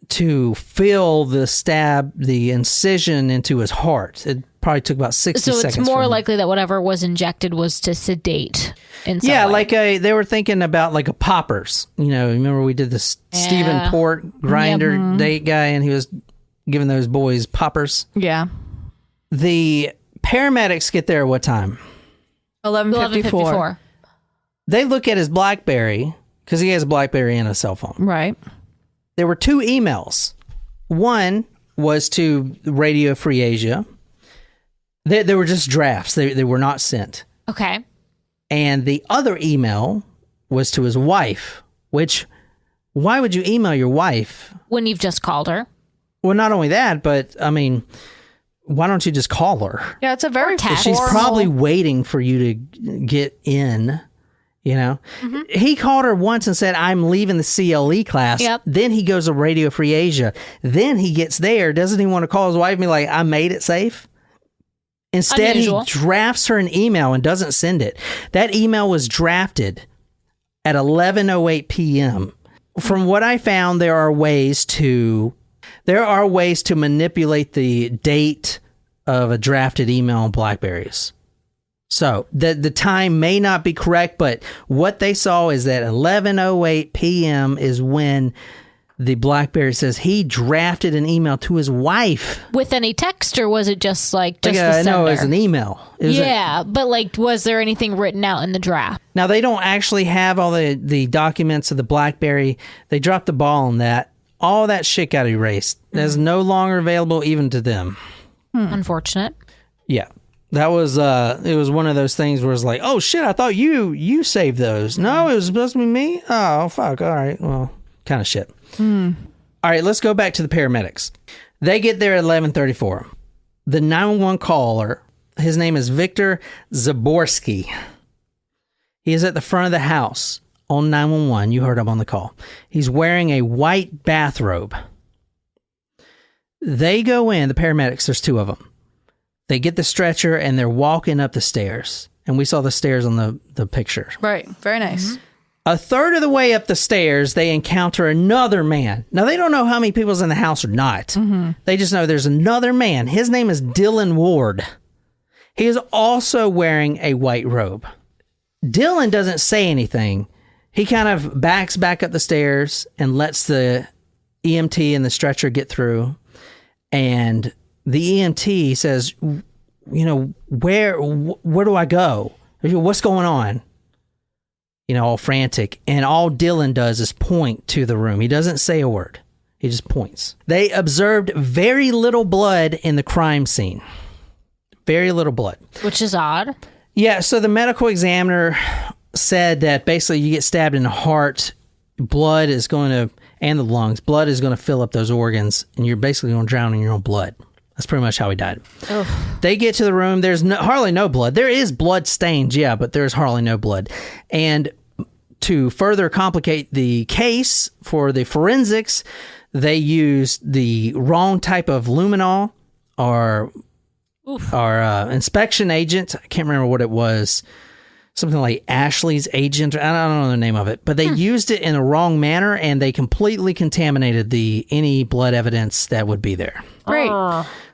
to feel the incision into his heart. It probably took about 60 seconds. So it's more likely that whatever was injected was to sedate in some way. Like they were thinking about like a poppers. Remember we did the Stephen Port grinder date guy, and he was giving those boys poppers. Yeah. The paramedics get there at what time? 11:54. They look at his BlackBerry, because he has a BlackBerry and a cell phone. Right. There were 2 emails. One was to Radio Free Asia. They were just drafts. They were not sent. Okay. And the other email was to his wife, which, why would you email your wife? When you've just called her. Well, not only that, but, I mean, why don't you just call her? Yeah, it's a very text. She's formal- probably waiting for you to get in, you know? Mm-hmm. He called her once and said, I'm leaving the CLE class. Yep. Then he goes to Radio Free Asia. Then he gets there. Doesn't he want to call his wife and be like, I made it safe? Instead, Unusual. he drafts her an email and doesn't send it. That email was drafted at 11:08 p.m. From what I found, there are ways to manipulate the date of a drafted email on BlackBerries. So the time may not be correct, but what they saw is that 11:08 p.m. is when the BlackBerry says he drafted an email to his wife. With any text, or was it just the sender? No, it was an email. But was there anything written out in the draft? Now, they don't actually have all the documents of the BlackBerry. They dropped the ball on that. All that shit got erased. That's no longer available even to them. Unfortunate. Yeah. That was, it was one of those things where it's like, oh shit, I thought you saved those. No, it was supposed to be me? Oh, fuck. All right. Well, kind of shit. All right, let's go back to the paramedics. They get there at 11:34. The 911 caller, his name is Victor Zaborsky. He is at the front of the house on 911. You heard him on the call. He's wearing a white bathrobe. They go in, the paramedics, there's 2 of them. They get the stretcher and they're walking up the stairs. And we saw the stairs on the picture. Right. Very nice. Mm-hmm. A third of the way up the stairs, they encounter another man. Now, they don't know how many people's in the house or not. They just know there's another man. His name is Dylan Ward. He is also wearing a white robe. Dylan doesn't say anything. He kind of backs back up the stairs and lets the EMT and the stretcher get through. And the EMT says, where do I go? What's going on? All frantic. And all Dylan does is point to the room. He doesn't say a word. He just points. They observed very little blood in the crime scene. Very little blood. Which is odd. Yeah, so the medical examiner said that basically you get stabbed in the heart, blood is going to, and the lungs, blood is going to fill up those organs, and you're basically going to drown in your own blood. That's pretty much how he died. Ugh. They get to the room. There's hardly no blood. There is blood stains, yeah, but there's hardly no blood. And to further complicate the case for the forensics, they used the wrong type of luminol or inspection agent. I can't remember what it was. Something like Ashley's agent. I don't know the name of it. But they used it in a wrong manner, and they completely contaminated any blood evidence that would be there. Great.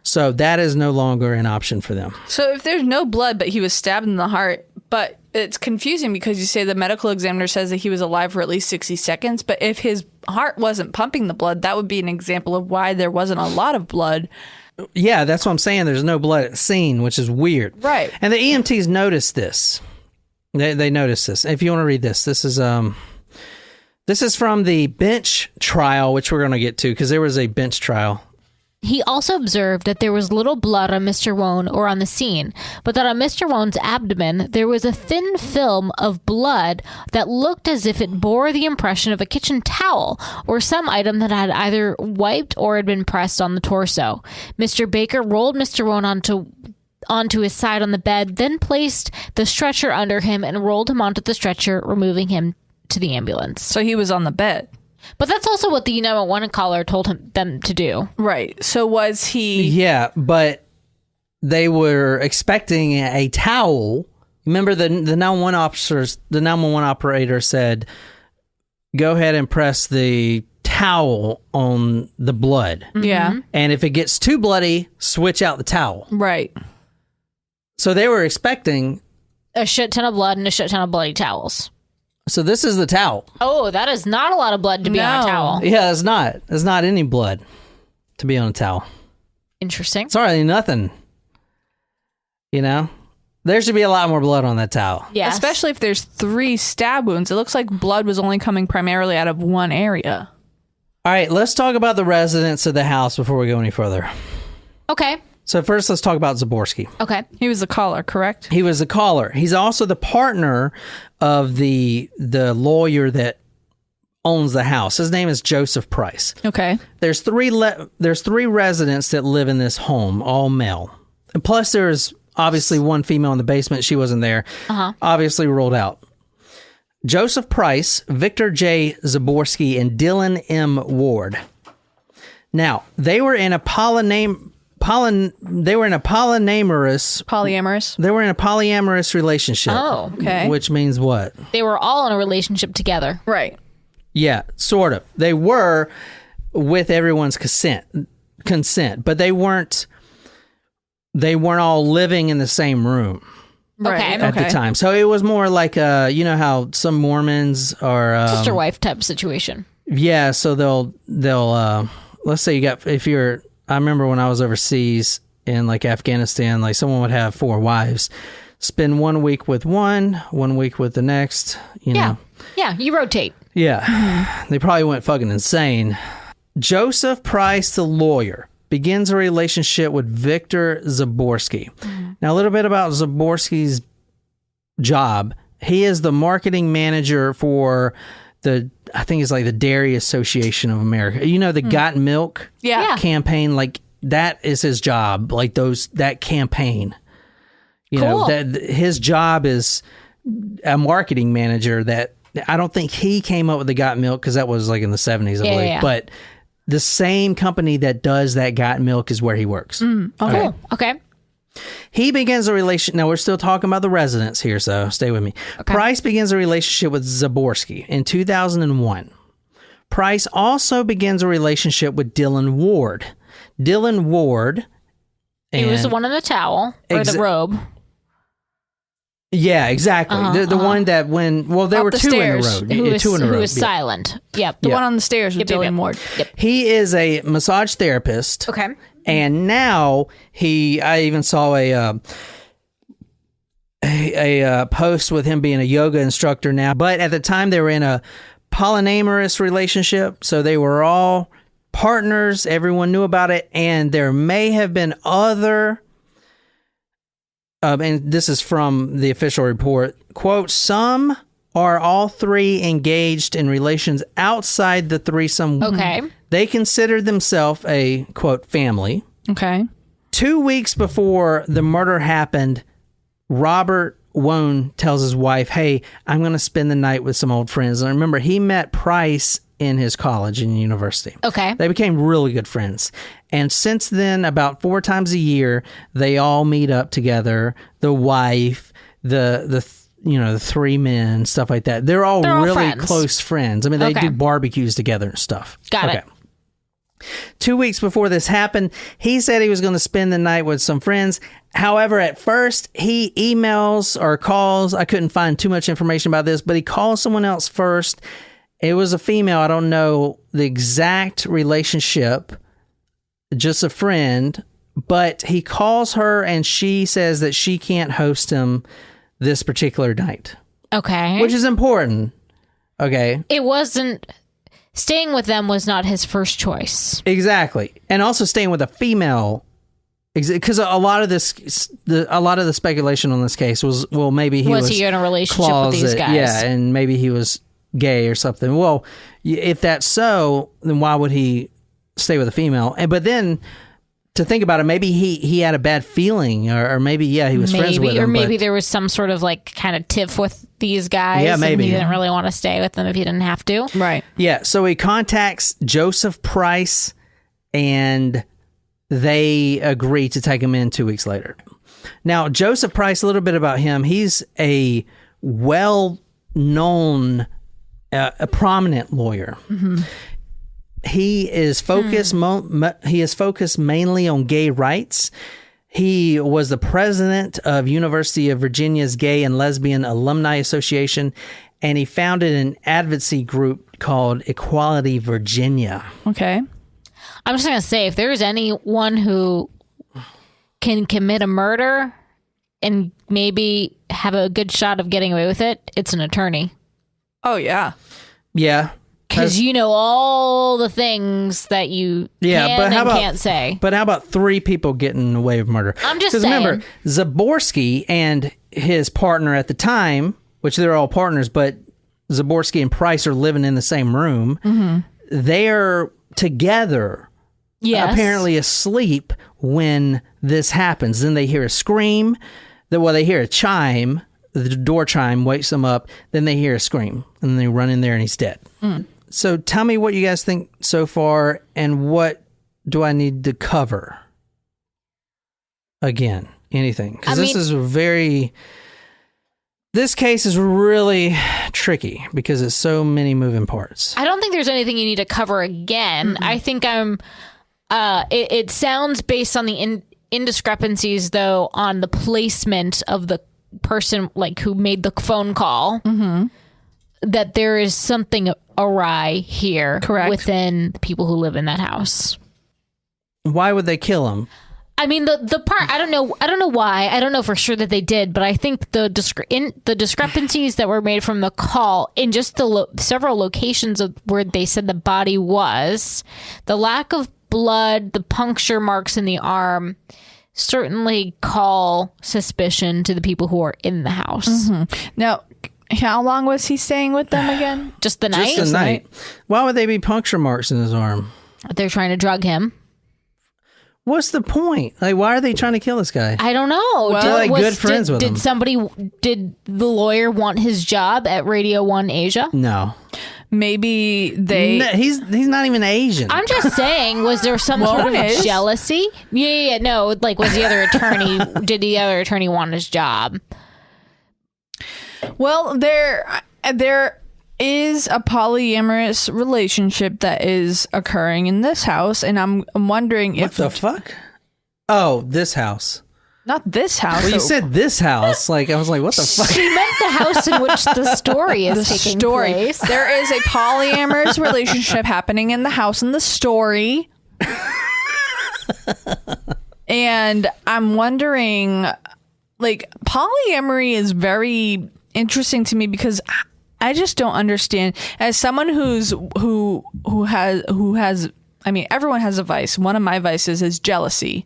So that is no longer an option for them. So if there's no blood, but he was stabbed in the heart, but it's confusing because you say the medical examiner says that he was alive for at least 60 seconds. But if his heart wasn't pumping the blood, that would be an example of why there wasn't a lot of blood. Yeah, that's what I'm saying. There's no blood at the scene, which is weird. Right. And the EMTs noticed this. They noticed this. If you want to read this, this is from the bench trial, which we're going to get to because there was a bench trial. He also observed that there was little blood on Mr. Wone or on the scene, but that on Mr. Wone's abdomen there was a thin film of blood that looked as if it bore the impression of a kitchen towel or some item that had either wiped or had been pressed on the torso. Mr. Baker rolled Mr. Wone onto his side on the bed, then placed the stretcher under him and rolled him onto the stretcher, removing him to the ambulance. So he was on the bed. But that's also what the 911 caller told them to do. Right. So was he... Yeah, but they were expecting a towel. Remember the 911 officers, the 911 operator said, go ahead and press the towel on the blood. Yeah. And if it gets too bloody, switch out the towel. Right. So they were expecting a shit ton of blood and a shit ton of bloody towels. So this is the towel. Oh, that is not a lot of blood to be on a towel. Yeah, it's not. It's not any blood. to be on a towel. Interesting. It's hardly nothing. You know? There should be a lot more blood on that towel. Yes. Especially if there's 3 stab wounds. It looks like blood was only coming primarily out of one area. All right, let's talk about the residents of the house before we go any further. Okay. So first, let's talk about Zaborski. Okay. He was the caller, correct? He was the caller. He's also the partner of the lawyer that owns the house. His name is Joseph Price. Okay. There's three residents that live in this home, all male. And plus, there's obviously one female in the basement. She wasn't there. Obviously ruled out. Joseph Price, Victor J. Zaborski, and Dylan M. Ward. Now, they were in a polyamorous relationship. Oh, okay. Which means what? They were all in a relationship together. Right. Yeah, sort of. They were with everyone's consent, but they weren't all living in the same room Okay. at the time. So it was more like you know how some Mormons are Sister wife type situation. yeah, so they'll let's say I remember when I was overseas in like Afghanistan, like someone would have 4 wives, spend 1 week with one week with the next, you know. Yeah, you rotate. Yeah. They probably went fucking insane. Joseph Price, the lawyer, begins a relationship with Victor Zaborski. Now, a little bit about Zaborski's job. He is the marketing manager for I think it's like the Dairy Association of America. You know, the Got Milk campaign, like that is his job, like that campaign. You know, that his job is a marketing manager. That I don't think he came up with the Got Milk because that was like in the 70s, I believe. But the same company that does that Got Milk is where he works. Cool. Okay. He begins a relationship. Now, we're still talking about the residents here, so stay with me. Okay. Price begins a relationship with Zaborski in 2001. Price also begins a relationship with Dylan Ward. Dylan Ward. He was the one in the towel or the robe. Yeah, exactly. The one that there were 2 in a row. Who was silent. Yep. The one on the stairs with Dylan Ward. Yep. He is a massage therapist. Okay. And now I even saw a post with him being a yoga instructor now. But at the time, they were in a polyamorous relationship, so they were all partners. Everyone knew about it, and there may have been other. And this is from the official report. Quote: some or all 3 engaged in relations outside the threesome. Okay. They considered themselves a, quote, family. Okay. 2 weeks before the murder happened, Robert Wone tells his wife, hey, I'm going to spend the night with some old friends. And remember, he met Price in his college and university. Okay. They became really good friends. And since then, about 4 times a year, they all meet up together. The wife, the 3 men, stuff like that. They're all really close friends. I mean, they do barbecues together and stuff. Got it. 2 weeks before this happened, he said he was going to spend the night with some friends. However, at first, he emails or calls. I couldn't find too much information about this, but he calls someone else first. It was a female. I don't know the exact relationship, just a friend. But he calls her and she says that she can't host him this particular night. Okay. Which is important. Okay. It wasn't... Staying with them was not his first choice. Exactly. And also staying with a female, because a lot of the speculation on this case was, well, maybe he was in a relationship with these guys? Yeah, and maybe he was gay or something. Well, if that's so, then why would he stay with a female? But then, to think about it, maybe he had a bad feeling, or maybe, he was friends with him. Or maybe there was some sort of like kind of tiff with these guys. Yeah, maybe. And he didn't really want to stay with them if he didn't have to. Right. Yeah, so he contacts Joseph Price, and they agree to take him in 2 weeks later. Now, Joseph Price, a little bit about him. He's a well-known, a prominent lawyer. Mm-hmm. He is focused. He is focused mainly on gay rights. He was the president of University of Virginia's Gay and Lesbian Alumni Association, and he founded an advocacy group called Equality Virginia. Okay. I'm just going to say, if there's anyone who can commit a murder and maybe have a good shot of getting away with it, it's an attorney. Oh, yeah. Yeah. Because you know all the things that you can't say. But how about 3 people getting away with murder? I'm just saying. Remember, Zaborski and his partner at the time, which they're all partners, but Zaborski and Price are living in the same room. Mm-hmm. They're together, apparently asleep when this happens. Then they hear a scream. They hear a chime. The door chime wakes them up. Then they hear a scream. And then they run in there and he's dead. Mm. So tell me what you guys think so far, and what do I need to cover? Again, anything. Because this case is really tricky because it's so many moving parts. I don't think there's anything you need to cover again. Mm-hmm. I think it sounds based on the indiscrepancies, though, on the placement of the person who made the phone call. Mm-hmm. That there is something awry here. Correct. Within the people who live in that house. Why would they kill him? I mean, the part, I don't know why. I don't know for sure that they did, but I think the discrepancies that were made from the call in just the several locations of where they said the body was, the lack of blood, the puncture marks in the arm, certainly call suspicion to the people who are in the house. Mm-hmm. Now, how long was he staying with them again? Just the night? Just the night. Why would they be puncture marks in his arm? They're trying to drug him. What's the point? Why are they trying to kill this guy? I don't know. They're good friends with him. Did the lawyer want his job at Radio 1 Asia? No. Maybe they... No, he's not even Asian. I'm just saying, was there some sort of jealousy? Yeah. No, was the other attorney... did the other attorney want his job? Well, there is a polyamorous relationship that is occurring in this house, and I'm wondering if... What the fuck? Oh, this house. Not this house. Well, you said this house. I was like, what the fuck? She meant the house in which the story is taking place. There is a polyamorous relationship happening in the house in the story. And I'm wondering, polyamory is very interesting to me because I just don't understand. As someone who has I mean, everyone has a vice. One of my vices is jealousy.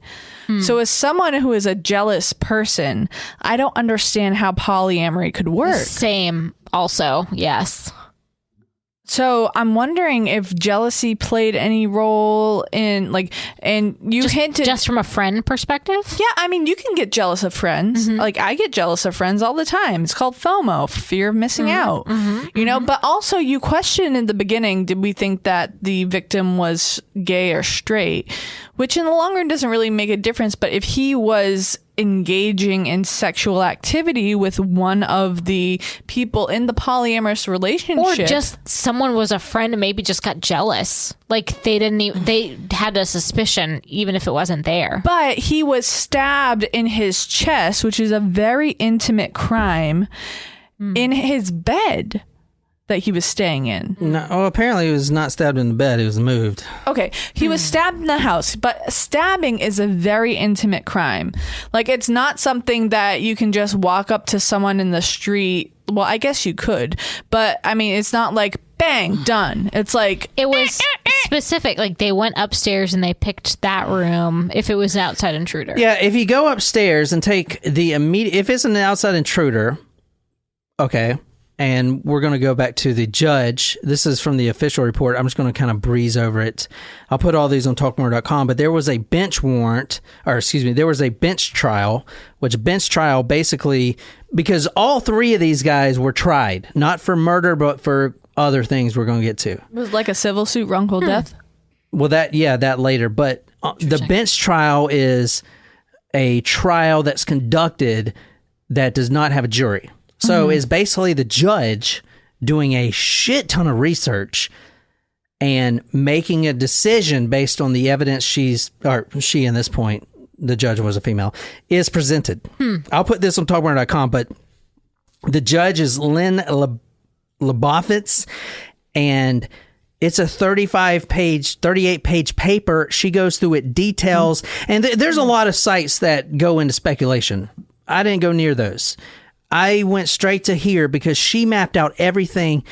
So as someone who is a jealous person, I don't understand how polyamory could work. Same. Also, yes. So I'm wondering if jealousy played any role in and you hinted just from a friend perspective. Yeah, I mean, you can get jealous of friends. Mm-hmm. I get jealous of friends all the time. It's called FOMO, fear of missing out. Mm-hmm. You know, but also you questioned in the beginning, did we think that the victim was gay or straight? Which in the long run doesn't really make a difference. But if he was engaging in sexual activity with one of the people in the polyamorous relationship, or just someone was a friend and maybe just got jealous, they had a suspicion even if it wasn't there. But he was stabbed in his chest, which is a very intimate crime, in his bed that he was staying in. No, apparently he was not stabbed in the bed. He was moved. Okay, he was stabbed in the house, but stabbing is a very intimate crime. It's not something that you can just walk up to someone in the street. Well, I guess you could, but I mean, it's not bang, done. It's it was specific. They went upstairs and they picked that room if it was an outside intruder. Yeah, if you go upstairs and take the immediate, if it's an outside intruder, okay. And we're going to go back to the judge. This is from the official report. I'm just going to kind of breeze over it. I'll put all these on talkmore.com. But there was a bench warrant, there was a bench trial, which bench trial basically, because all 3 of these guys were tried, not for murder, but for other things we're going to get to. It was like a civil suit, wrongful death? Well, that later. But the bench trial is a trial that's conducted that does not have a jury. So it's basically the judge doing a shit ton of research and making a decision based on the evidence she in this point, the judge was a female, is presented. I'll put this on talkmore.com, but the judge is Lynn Lebovitz, and It's a 38-page paper. She goes through it, details, and there's a lot of sites that go into speculation. I didn't go near those. I went straight to here because she mapped out everything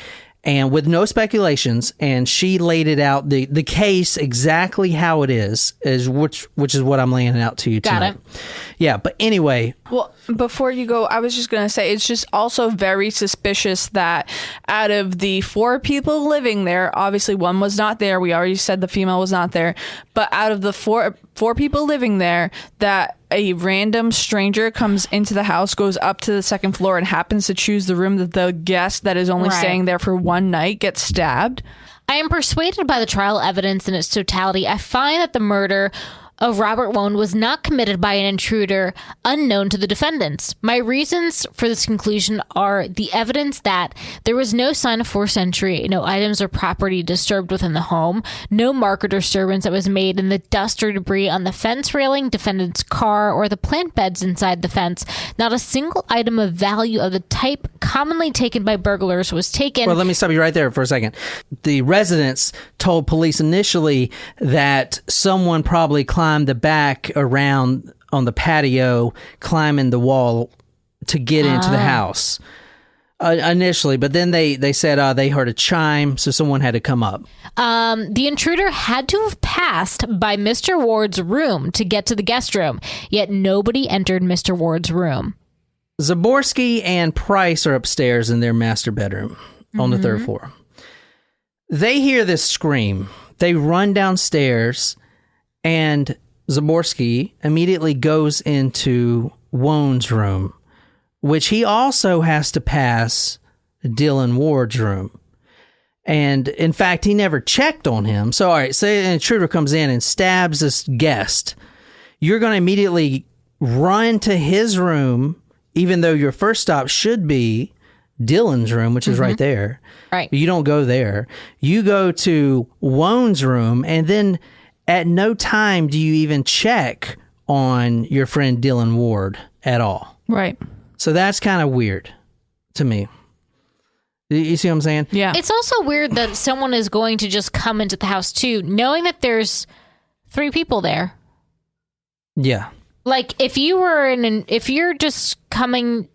and with no speculations, and she laid it out, the case exactly how it is which is what I'm laying out to you tonight. Got it. Yeah, but anyway. Well, before you go, I was just going to say, it's just also very suspicious that out of the 4 people living there, obviously one was not there. We already said the female was not there. But out of the four people living there, that a random stranger comes into the house, goes up to the second floor, and happens to choose the room that the guest that is only staying there for one night gets stabbed. I am persuaded by the trial evidence in its totality. I find that the murder of Robert Wone was not committed by an intruder unknown to the defendants. My reasons for this conclusion are the evidence that there was no sign of forced entry, no items or property disturbed within the home, no mark or disturbance that was made in the dust or debris on the fence railing, defendant's car, or the plant beds inside the fence. Not a single item of value of the type commonly taken by burglars was taken. Well, let me stop you right there for a second. The residents told police initially that someone probably climbed the back around on the patio, climbing the wall to get into the house initially, but then they said they heard a chime, so someone had to come up. The intruder had to have passed by Mr. Ward's room to get to the guest room, yet nobody entered Mr. Ward's room. Zaborski and Price are upstairs in their master bedroom on the 3rd floor. They hear this scream. They run downstairs, and Zaborski immediately goes into Wone's room, which he also has to pass Dylan Ward's room. And in fact, he never checked on him. So, all right, say an intruder comes in and stabs this guest. You're going to immediately run to his room, even though your first stop should be Dylan's room, which is right there. Right. You don't go there. You go to Wone's room, and then at no time do you even check on your friend Dylan Ward at all. Right. So that's kind of weird to me. You see what I'm saying? Yeah. It's also weird that someone is going to just come into the house too, knowing that there's 3 people there. Yeah. Like if you're just coming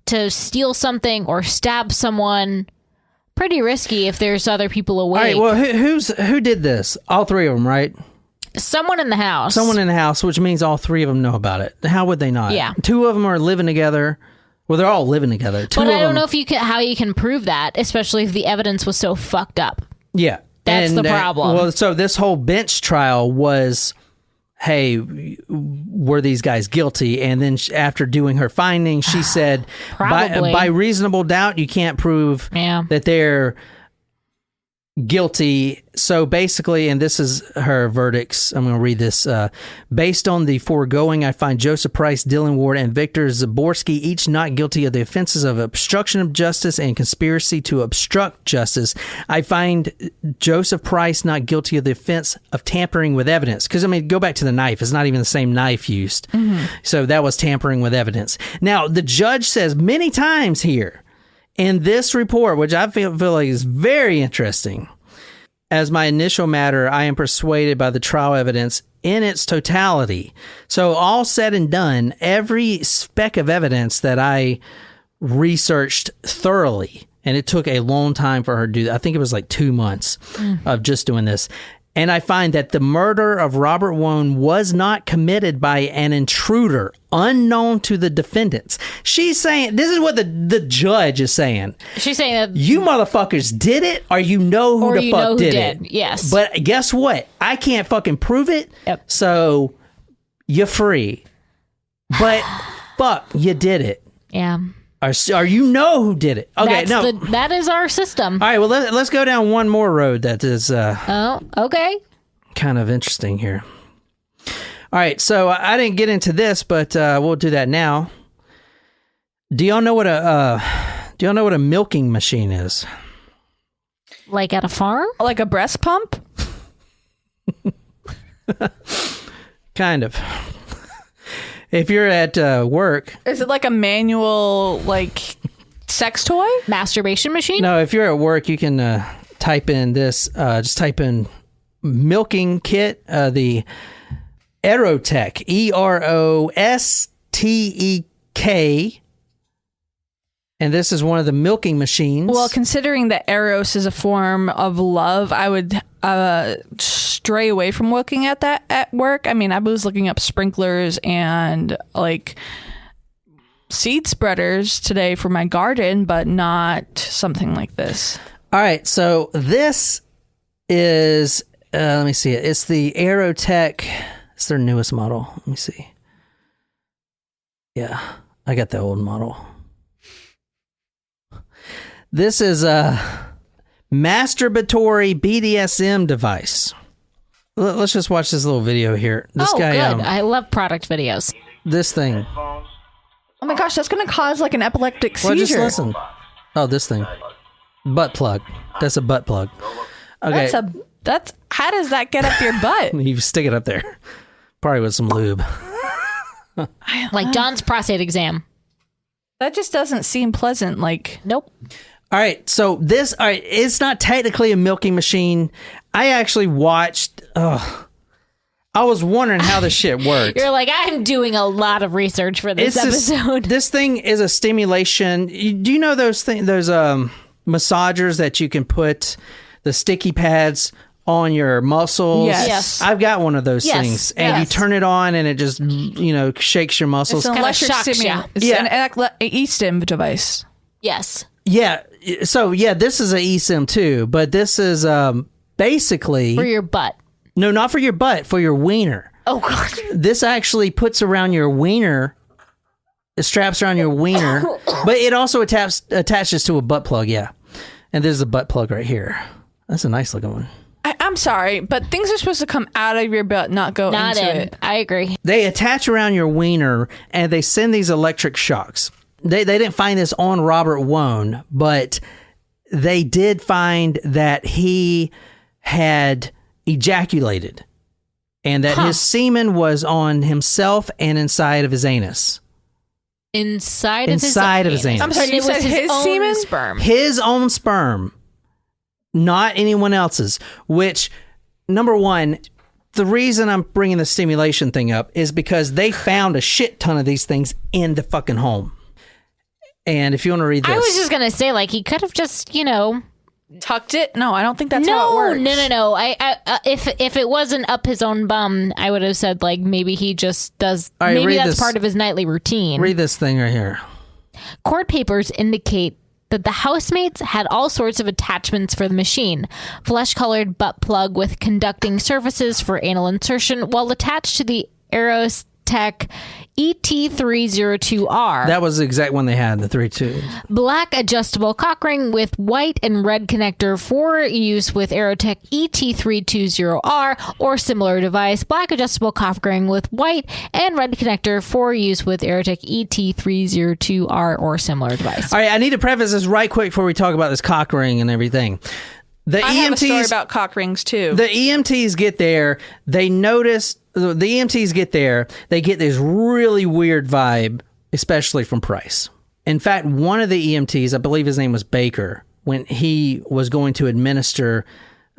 to steal something or stab someone, pretty risky if there's other people awake. All right, well, who did this? All 3 of them, right? Someone in the house. Someone in the house, which means all 3 of them know about it. How would they not? Yeah. 2 of them are living together. Well, they're all living together. But I don't know if how you can prove that, especially if the evidence was so fucked up. Yeah. That's the problem. Well, so this whole bench trial was, hey, were these guys guilty? And then after doing her findings, she said, by reasonable doubt, you can't prove that they're guilty. So basically, and this is her verdicts, I'm going to read this. Based on the foregoing, I find Joseph Price, Dylan Ward, and Victor Zaborski each not guilty of the offenses of obstruction of justice and conspiracy to obstruct justice. I find Joseph Price not guilty of the offense of tampering with evidence. Because, I mean, go back to the knife. It's not even the same knife used. So that was tampering with evidence. Now, the judge says many times here in this report, which I feel like is very interesting, as my initial matter, I am persuaded by the trial evidence in its totality. So all said and done, every speck of evidence that I researched thoroughly, and it took a long time for her to do that. I think it was like 2 months of just doing this. And I find that the murder of Robert Wone was not committed by an intruder unknown to the defendants. She's saying, this is what the judge is saying. She's saying that you motherfuckers did it, or you know who the fuck did it. Yes. But guess what? I can't fucking prove it. Yep. So you're free. But fuck, you did it. Yeah. Or you know who did it. Okay, that is our system. All right, well, let's go down one more road that is okay. Kind of interesting here. All right, so I didn't get into this, but we'll do that now. Do y'all know what a milking machine is? Like at a farm? Like a breast pump? Kind of. If you're at work... Is it like a manual, like, sex toy? Masturbation machine? No, if you're at work, you can type in this, just type in milking kit, the Aerotech, EROSTEK. And this is one of the milking machines. Well, considering that Eros is a form of love, I would stray away from looking at that at work. I mean, I was looking up sprinklers and like seed spreaders today for my garden, but not something like this. All right, so this is, let me see it. It's the Aerotech. It's their newest model. Let me see. Yeah, I got the old model. This is a masturbatory BDSM device. Let's just watch this little video here. This guy, good. I love product videos. This thing. Oh my gosh, that's going to cause like an epileptic seizure. Well, just listen. Oh, this thing. Butt plug. That's a butt plug. Okay. That's how does that get up your butt? You stick it up there. Probably with some lube. Like John's prostate exam. That just doesn't seem pleasant. Like, nope. All right, so this, all right, it's not technically a milking machine. I actually watched, I was wondering how this shit worked. You're like, I'm doing a lot of research for this episode. This thing is a stimulation. Do you know those massagers that you can put the sticky pads on your muscles? Yes. I've got one of those things. And you turn it on and it just, shakes your muscles. It's an electric stimulant. It's an e-stim device. Yes. Yeah. So, this is an eSIM too, but this is basically... For your butt. No, not for your butt, for your wiener. Oh, God. This actually puts around your wiener, it straps around your wiener, but it also attaches to a butt plug, yeah. And there's a butt plug right here. That's a nice looking one. I'm sorry, but things are supposed to come out of your butt, not go into it. I agree. They attach around your wiener, and they send these electric shocks. They didn't find this on Robert Wone, but they did find that he had ejaculated and that his semen was on himself and inside of his anus. Inside of his anus. I'm sorry, you said his semen? Sperm. His own sperm, not anyone else's, which, number one, the reason I'm bringing the stimulation thing up is because they found a shit ton of these things in the fucking home. And if you want to read this... I was just going to say, like, he could have just, tucked it? No, I don't think that's how it works. No. If it wasn't up his own bum, I would have said, like, maybe he just does... Right, maybe that's part of his nightly routine. Read this thing right here. Court papers indicate that the housemates had all sorts of attachments for the machine. Flesh-colored butt plug with conducting surfaces for anal insertion while attached to the Aerotech ET302R. That was the exact one they had, the 32. Black adjustable cock ring with white and red connector for use with Aerotech ET320R or similar device. Black adjustable cock ring with white and red connector for use with Aerotech ET302R or similar device. All right, I need to preface this right quick before we talk about this cock ring and everything. I have a story about cock rings too. The EMTs get there, they notice... The EMTs get there, they get this really weird vibe, especially from Price. In fact, one of the EMTs, I believe his name was Baker, when he was going to administer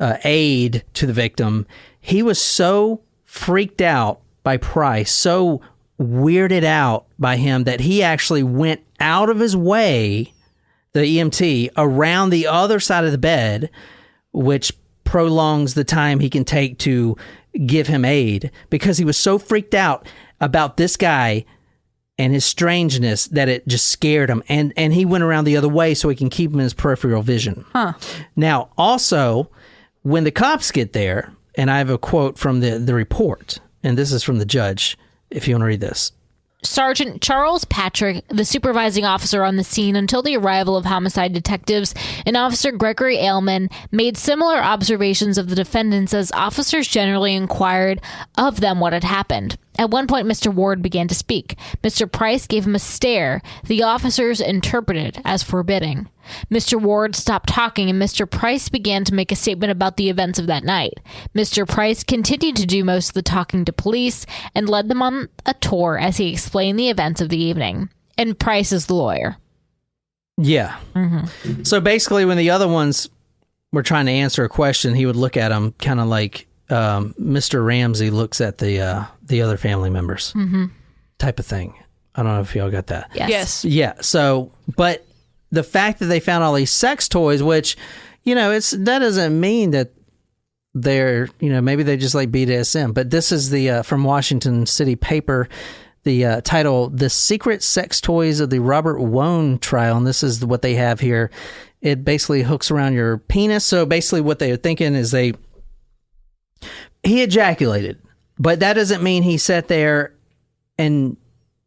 aid to the victim, he was so freaked out by Price, so weirded out by him that he actually went out of his way, the EMT, around the other side of the bed, which prolongs the time he can take to give him aid, because he was so freaked out about this guy and his strangeness that it just scared him. And he went around the other way so he can keep him in his peripheral vision. Now, also, when the cops get there, and I have a quote from the report, and this is from the judge, if you want to read this. Sergeant Charles Patrick, the supervising officer on the scene until the arrival of homicide detectives, and Officer Gregory Ailman made similar observations of the defendants as officers generally inquired of them what had happened. At one point, Mr. Ward began to speak. Mr. Price gave him a stare the officers interpreted as forbidding. Mr. Ward stopped talking and Mr. Price began to make a statement about the events of that night. Mr. Price continued to do most of the talking to police and led them on a tour as he explained the events of the evening. And Price is the lawyer. Yeah. Mm-hmm. So basically when the other ones were trying to answer a question, he would look at them kind of like Mr. Ramsey looks at the other family members, type of thing. I don't know if y'all got that. Yes. Yeah. So, but the fact that they found all these sex toys, which, that doesn't mean that they're, maybe they just like BDSM. But this is the from Washington City paper. The title, The Secret Sex Toys of the Robert Wone Trial, and this is what they have here. It basically hooks around your penis. So basically what they're thinking is he ejaculated, but that doesn't mean he sat there and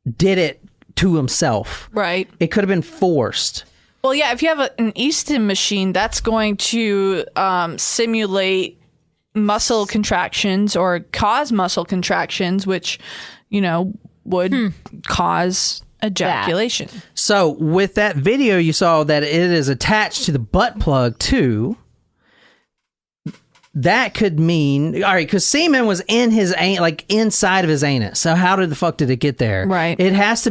did it to himself. Right. It could have been forced. Well, yeah, if you have an Easton machine, that's going to simulate muscle contractions or cause muscle contractions, which, would cause ejaculation. So with that video, you saw that it is attached to the butt plug too. That could mean, all right, because semen was in his inside of his anus. So how did it get there? Right. It has to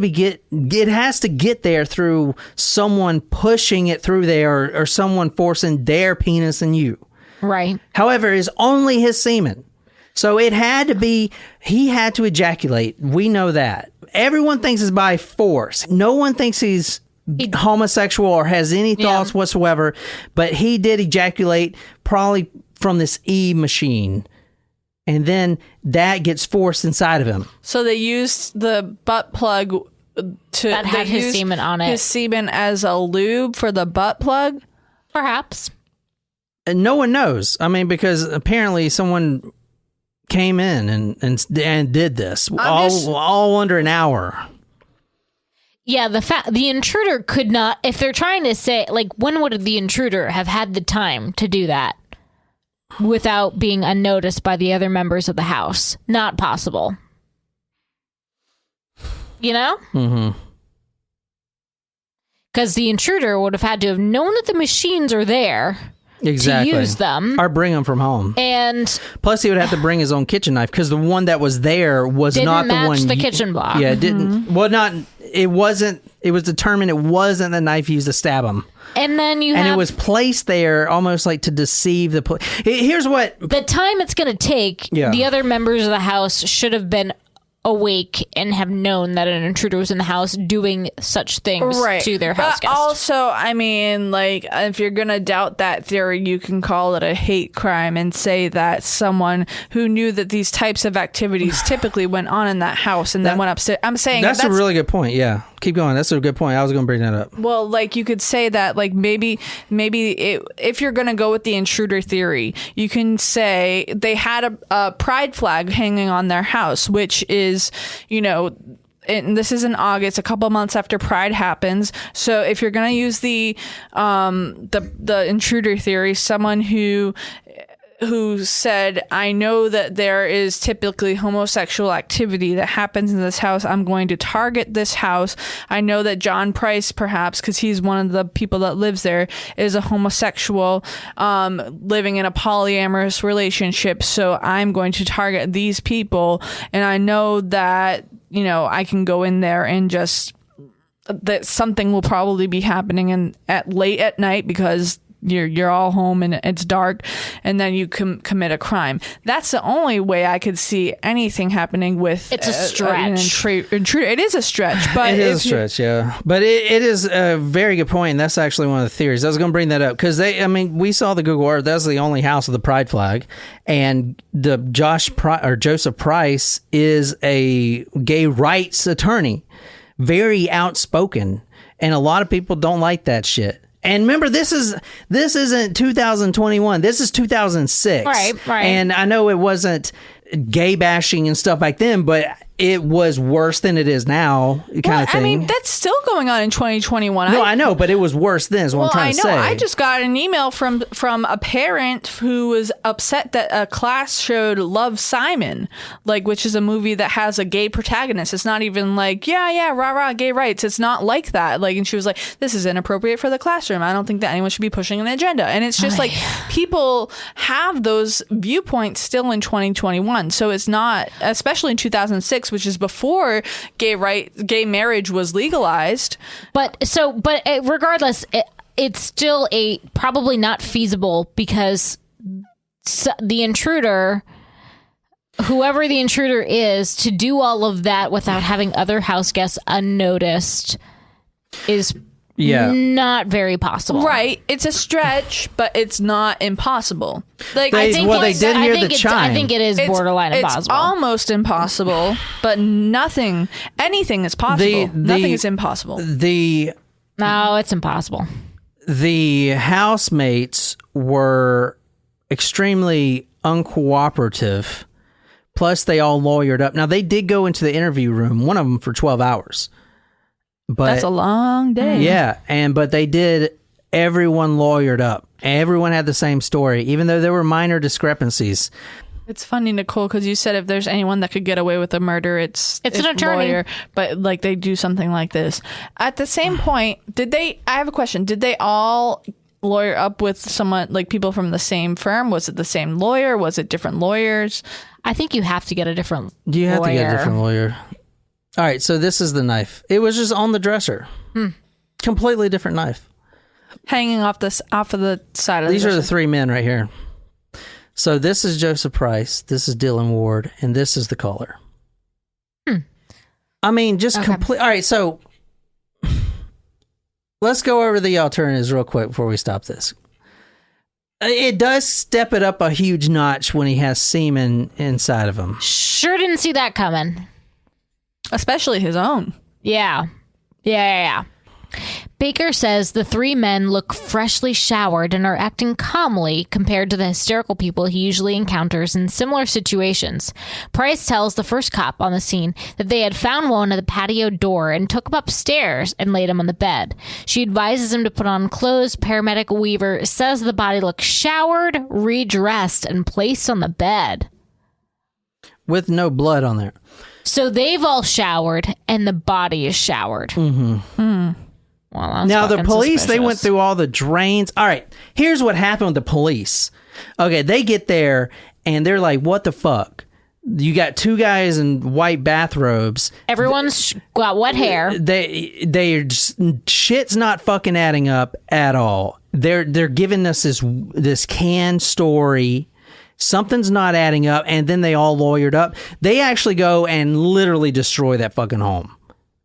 get there through someone pushing it through there or someone forcing their penis in you. Right. However, it's only his semen. So it had to be, he had to ejaculate. We know that. Everyone thinks it's by force. No one thinks he's homosexual or has any thoughts whatsoever, but he did ejaculate probably from this E machine. And then that gets forced inside of him. So they used the butt plug that had his semen on it. His semen as a lube for the butt plug? Perhaps. And no one knows. I mean, because apparently someone came in and did this all under an hour. Yeah, the intruder could not, if they're trying to say, when would the intruder have had the time to do that without being unnoticed by the other members of the house? Not possible. Mm-hmm. Because the intruder would have had to have known that the machines are there. Exactly. To use them. Or bring them from home. And plus he would have to bring his own kitchen knife because the one that was there was not the one. Didn't match the kitchen block. Yeah, it didn't. Well, it wasn't, it was determined it wasn't the knife used to stab him. And then it was placed there almost like to deceive the here's what. The time it's going to take, the other members of the house should have been awake and have known that an intruder was in the house doing such things to their house guest. Also, I mean, if you're gonna doubt that theory, you can call it a hate crime and say that someone who knew that these types of activities typically went on in that house and then went upstairs. I'm saying that's a really good point. Yeah, keep going. That's a good point. I was gonna bring that up. Well, you could say that maybe if you're gonna go with the intruder theory, you can say they had a pride flag hanging on their house, which is, and this is in August, a couple months after Pride happens. So if you're going to use the intruder theory, someone who said, I know that there is typically homosexual activity that happens in this house. I'm going to target this house. I know that John Price, perhaps, because he's one of the people that lives there, is a homosexual living in a polyamorous relationship. So I'm going to target these people. And I know that, I can go in there and just, that something will probably be happening late at night because you're all home and it's dark, and then you commit a crime. That's the only way I could see anything happening with it's a stretch. Intruder. It is a stretch, but it is a stretch, yeah. But it is a very good point, and that's actually one of the theories. I was going to bring that up because we saw the Google Earth. That's the only house with the pride flag, and the Joseph Price is a gay rights attorney, very outspoken, and a lot of people don't like that shit. And remember, this isn't 2021. This is 2006. Right. And I know it wasn't gay bashing and stuff back then, but it was worse than it is now, kind of thing. I mean, that's still going on in 2021. No, I know, but it was worse then, is what I'm trying to say. I just got an email from a parent who was upset that a class showed Love, Simon, which is a movie that has a gay protagonist. It's not even rah, rah, gay rights. It's not like that. And she was like, this is inappropriate for the classroom. I don't think that anyone should be pushing an agenda. And it's just people have those viewpoints still in 2021. So it's not, especially in 2006, which is before gay marriage was legalized. But regardless, it's still probably not feasible because the intruder, whoever the intruder is, to do all of that without having other house guests unnoticed is not very possible. Right. It's a stretch, but it's not impossible. Like they did hear the chime. I think it is borderline impossible. It's almost impossible, but anything is possible. Nothing is impossible. No, it's impossible. The housemates were extremely uncooperative. Plus, they all lawyered up. Now, they did go into the interview room, one of them for 12 hours. But that's a long day. Yeah, but they did. Everyone lawyered up. Everyone had the same story, even though there were minor discrepancies. It's funny, Nicole, because you said if there's anyone that could get away with a murder, it's an attorney. Lawyer, but like they do something like this. At the same point, I have a question. Did they all lawyer up with someone, like people from the same firm? Was it the same lawyer? Was it different lawyers? I think you have to get a different lawyer. You have to get a different lawyer. All right, so this is the knife. It was just on the dresser. Completely different knife. Hanging off of the side of the These dresser. are the three men right here. So this is Joseph Price, this is Dylan Ward, and this is the caller. I mean, just complete. All right, so let's go over the alternatives real quick before we stop this. It does step it up a huge notch when he has semen inside of him. Sure didn't see that coming. Especially his own. Yeah. Baker says the three men look freshly showered and are acting calmly compared to the hysterical people he usually encounters in similar situations. Price tells the first cop on the scene that they had found Wone at the patio door and took him upstairs and laid him on the bed. She advises him to put on clothes. Paramedic Weaver says the body looks showered, redressed, and placed on the bed. With no blood on there. So they've all showered and the body is showered. Well, now the police, they went through all the drains. All right, here's what happened with the police. Okay, they get there and they're like, what the fuck? You got two guys in white bathrobes. Everyone's got wet hair. They shit's not fucking adding up at all. They're giving us this canned story. Something's not adding up, and then they all lawyered up. They actually go and literally destroy that fucking home.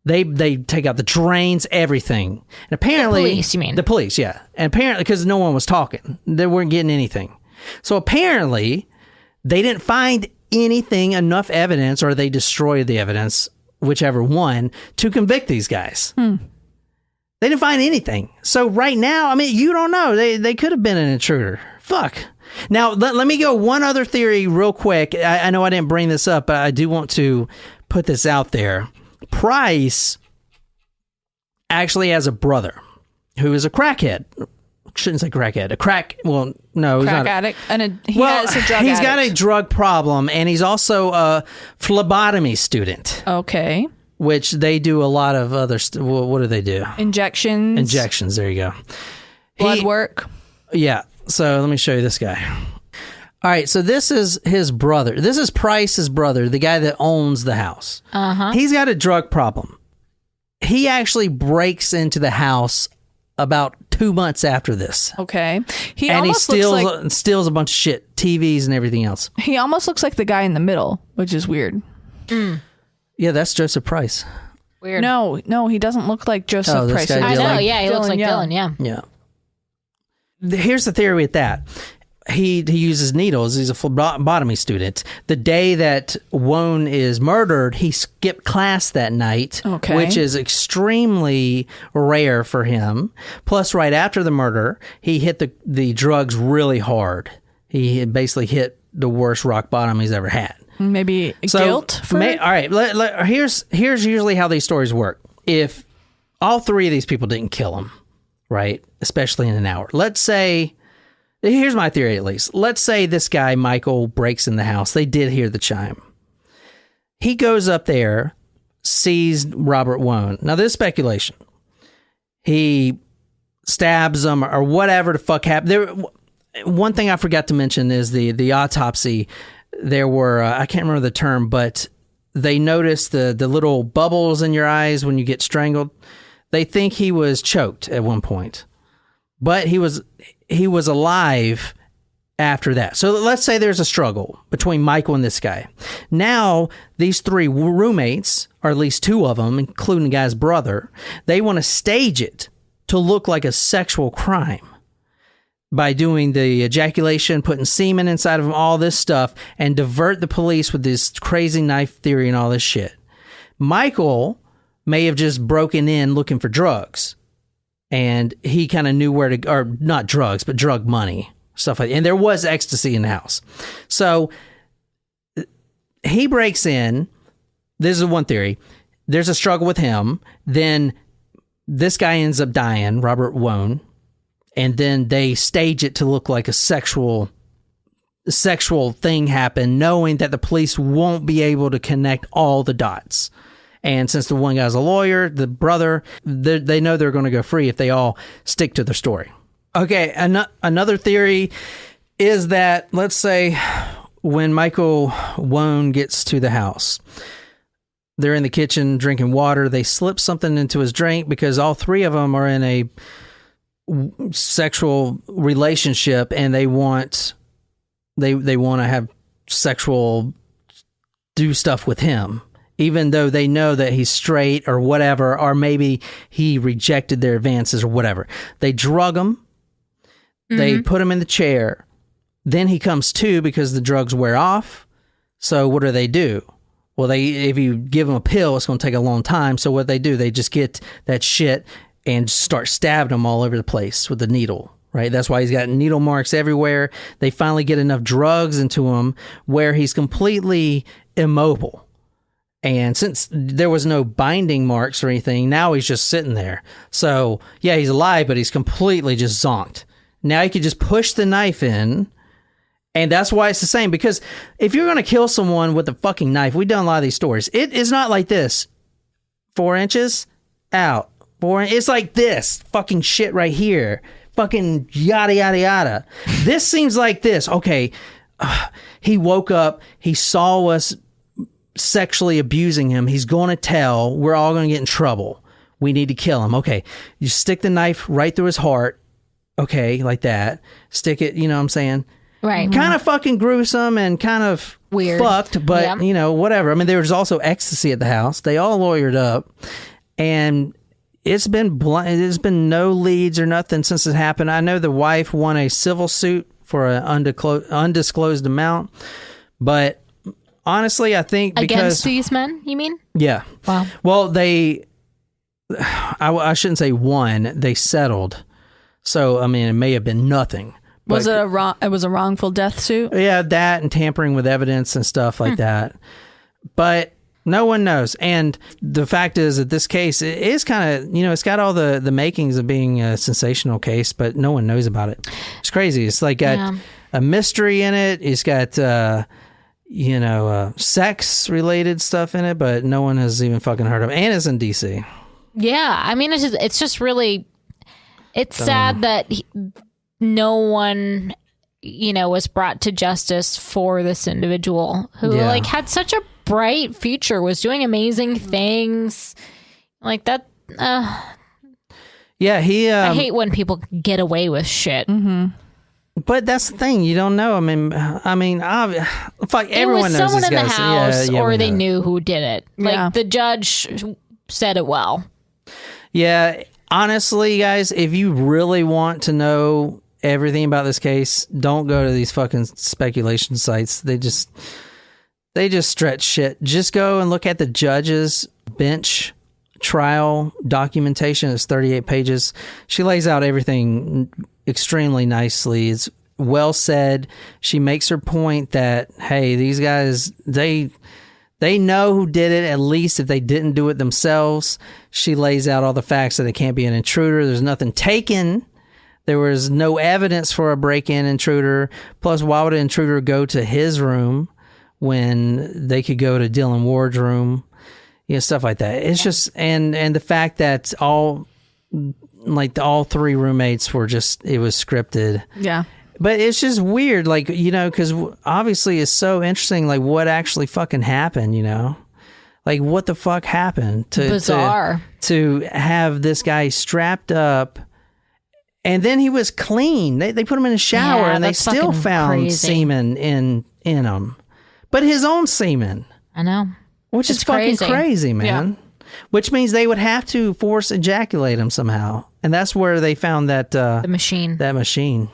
They take out the drains, everything. And apparently... The police, you mean? The police, yeah. And apparently, because no one was talking. They weren't getting anything. So apparently, they didn't find anything, enough evidence, or they destroyed the evidence, whichever one, to convict these guys. They didn't find anything. So right now, I mean, you don't know. They could have been an intruder. Fuck. Now, let me go one other theory real quick. I know I didn't bring this up, but I do want to put this out there. Price actually has a brother who is a crackhead. Shouldn't say crackhead. Well, no, he's not. Addict. And he's a drug he's addict. got a drug problem, and he's also a phlebotomy student. Okay. Which they do a lot of other... what do they do? Injections. There you go. Blood work. Yeah. So let me show you this guy. All right. So this is his brother. This is Price's brother, the guy that owns the house. He's got a drug problem. He actually breaks into the house about 2 months after this. Okay. He steals a bunch of shit, TVs and everything else. He almost looks like the guy in the middle, which is weird. Yeah, that's Joseph Price. Weird. No, he doesn't look like Joseph this Price. guy I know, Dylan. yeah, he looks like Dylan, yeah. Yeah. Here's the theory with that. He uses needles. He's a phlebotomy student. The day that Wone is murdered, he skipped class that night, which is extremely rare for him. Plus, right after the murder, he hit the drugs really hard. He had basically hit the worst rock bottom he's ever had. Maybe guilt for it? All right, here's usually how these stories work. If all three of these people didn't kill him, right, especially in an hour. Let's say, here's my theory at least. Let's say this guy, Michael, breaks in the house. They did hear the chime. He goes up there, sees Robert Wone. Now, this is speculation. He stabs him or whatever the fuck happened. One thing I forgot to mention is the autopsy. There were, I can't remember the term, but they noticed the little bubbles in your eyes when you get strangled. They think he was choked at one point. but he was alive after that. So let's say there's a struggle between Michael and this guy. Now, these three roommates, or at least two of them, including the guy's brother, they want to stage it to look like a sexual crime by doing the ejaculation, putting semen inside of them, all this stuff, and divert the police with this crazy knife theory and all this shit. Michael may have just broken in looking for drugs, and he kind of knew where to, or not drugs, but drug money. Stuff like that. And there was ecstasy in the house. So he breaks in. This is one theory. There's a struggle with him. Then this guy ends up dying, Robert Wone. And then they stage it to look like a sexual thing happened, knowing that the police won't be able to connect all the dots. And since the one guy's a lawyer, the brother, they know they're going to go free if they all stick to their story. Okay, another theory is that, let's say, when Michael Wone gets to the house, they're in the kitchen drinking water. They slip something into his drink because all three of them are in a sexual relationship, and they want to have do stuff with him, even though they know that he's straight or whatever, or maybe he rejected their advances or whatever. They drug him. They put him in the chair. Then he comes to because the drugs wear off. So what do? Well, if you give him a pill, it's going to take a long time. So what they do, they just get that shit and start stabbing him all over the place with the needle, right? That's why he's got needle marks everywhere. They finally get enough drugs into him where he's completely immobile. And since there was no binding marks or anything, now he's just sitting there. So, yeah, he's alive, but he's completely just zonked. Now you could just push the knife in, and that's why it's the same. Because if you're going to kill someone with a fucking knife, we've done a lot of these stories. It is not like this. 4 inches out. It's like this fucking shit right here. Fucking yada, yada, yada. This seems like this. Okay, he woke up. He saw us sexually abusing him. He's going to tell. We're all going to get in trouble. We need to kill him. Okay, you stick the knife right through his heart. Okay, like that. Stick it, you know what I'm saying? Right. Kind of fucking gruesome and kind of weird. Fucked, but, yeah. You know, whatever. I mean, there was also ecstasy at the house. They all lawyered up. And it's been there's been no leads or nothing since it happened. I know the wife won a civil suit for an undisclosed amount. But honestly, I think because... Against these men, you mean? Yeah. Wow. Well, I shouldn't say won. They settled. So, I mean, it may have been nothing. Was it it was a wrongful death suit? Yeah, that and tampering with evidence and stuff like that. But no one knows. And the fact is that this case is kind of, it's got all the makings of being a sensational case, but no one knows about it. It's crazy. It's like got a mystery in it. It's got, sex related stuff in it, but no one has even fucking heard of it. And it's in D.C. Yeah. I mean, it's just really... It's sad that no one, was brought to justice for this individual who had such a bright future, was doing amazing things like that. Yeah, I hate when people get away with shit. Mm-hmm. But that's the thing, you don't know. I mean, fuck, everyone knows someone this in guy. the house, or they know. knew who did it. Like the judge said it well. Yeah. Honestly, guys, if you really want to know everything about this case, don't go to these fucking speculation sites. They just stretch shit. Just go and look at the judge's bench trial documentation. It's 38 pages. She lays out everything extremely nicely. It's well said. She makes her point that, hey, these guys, they know who did it, at least if they didn't do it themselves. She lays out all the facts that it can't be an intruder. There's nothing taken. There was no evidence for a break-in intruder. Plus, why would an intruder go to his room when they could go to Dylan Ward's room? Stuff like that. It's just, and the fact that all three roommates were it was scripted. Yeah. But it's just weird, because obviously it's so interesting, what actually fucking happened, what the fuck happened Bizarre. to have this guy strapped up And then he was clean. They put him in a shower, Yeah, and they that's still fucking found crazy. semen in him. But his own semen. I know. Which is It's fucking crazy. crazy, man. Which means they would have to force ejaculate him somehow. And that's where they found that The machine. that machine.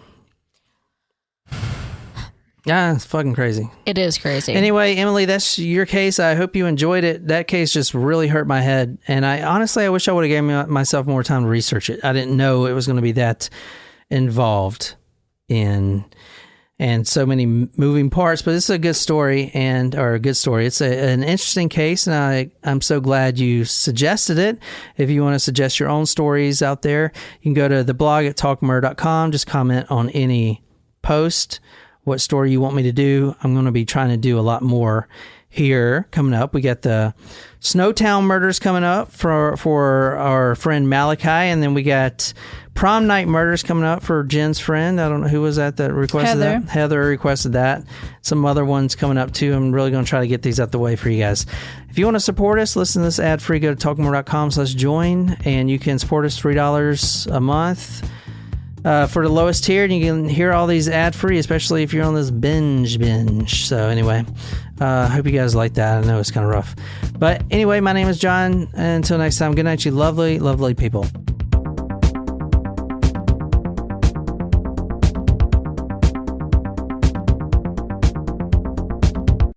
Yeah, it's fucking crazy. It is crazy. Anyway, Emily, that's your case. I hope you enjoyed it. That case just really hurt my head. And I wish I would have given myself more time to research it. I didn't know it was going to be that involved in and so many moving parts, but it's a good story or a good story. It's an interesting case, and I'm so glad you suggested it. If you want to suggest your own stories out there, you can go to the blog at talkmurder.com. Just comment on any post, what story you want me to do. I'm going to be trying to do a lot more here coming up. We got the Snowtown murders coming up for our friend Malachi, and then we got prom night murders coming up for Jen's friend. I don't know who was that requested Heather. that. Heather requested that. Some other ones coming up too. I'm really going to try to get these out the way for you guys. If you want to support us, listen to this ad free, go to talkmore.com/join, and you can support us $3 a month. For the lowest tier, and you can hear all these ad free, especially if you're on this binge. So anyway, I hope you guys like that. I know it's kind of rough, but anyway, my name is John. And until next time, good night, you lovely, lovely people.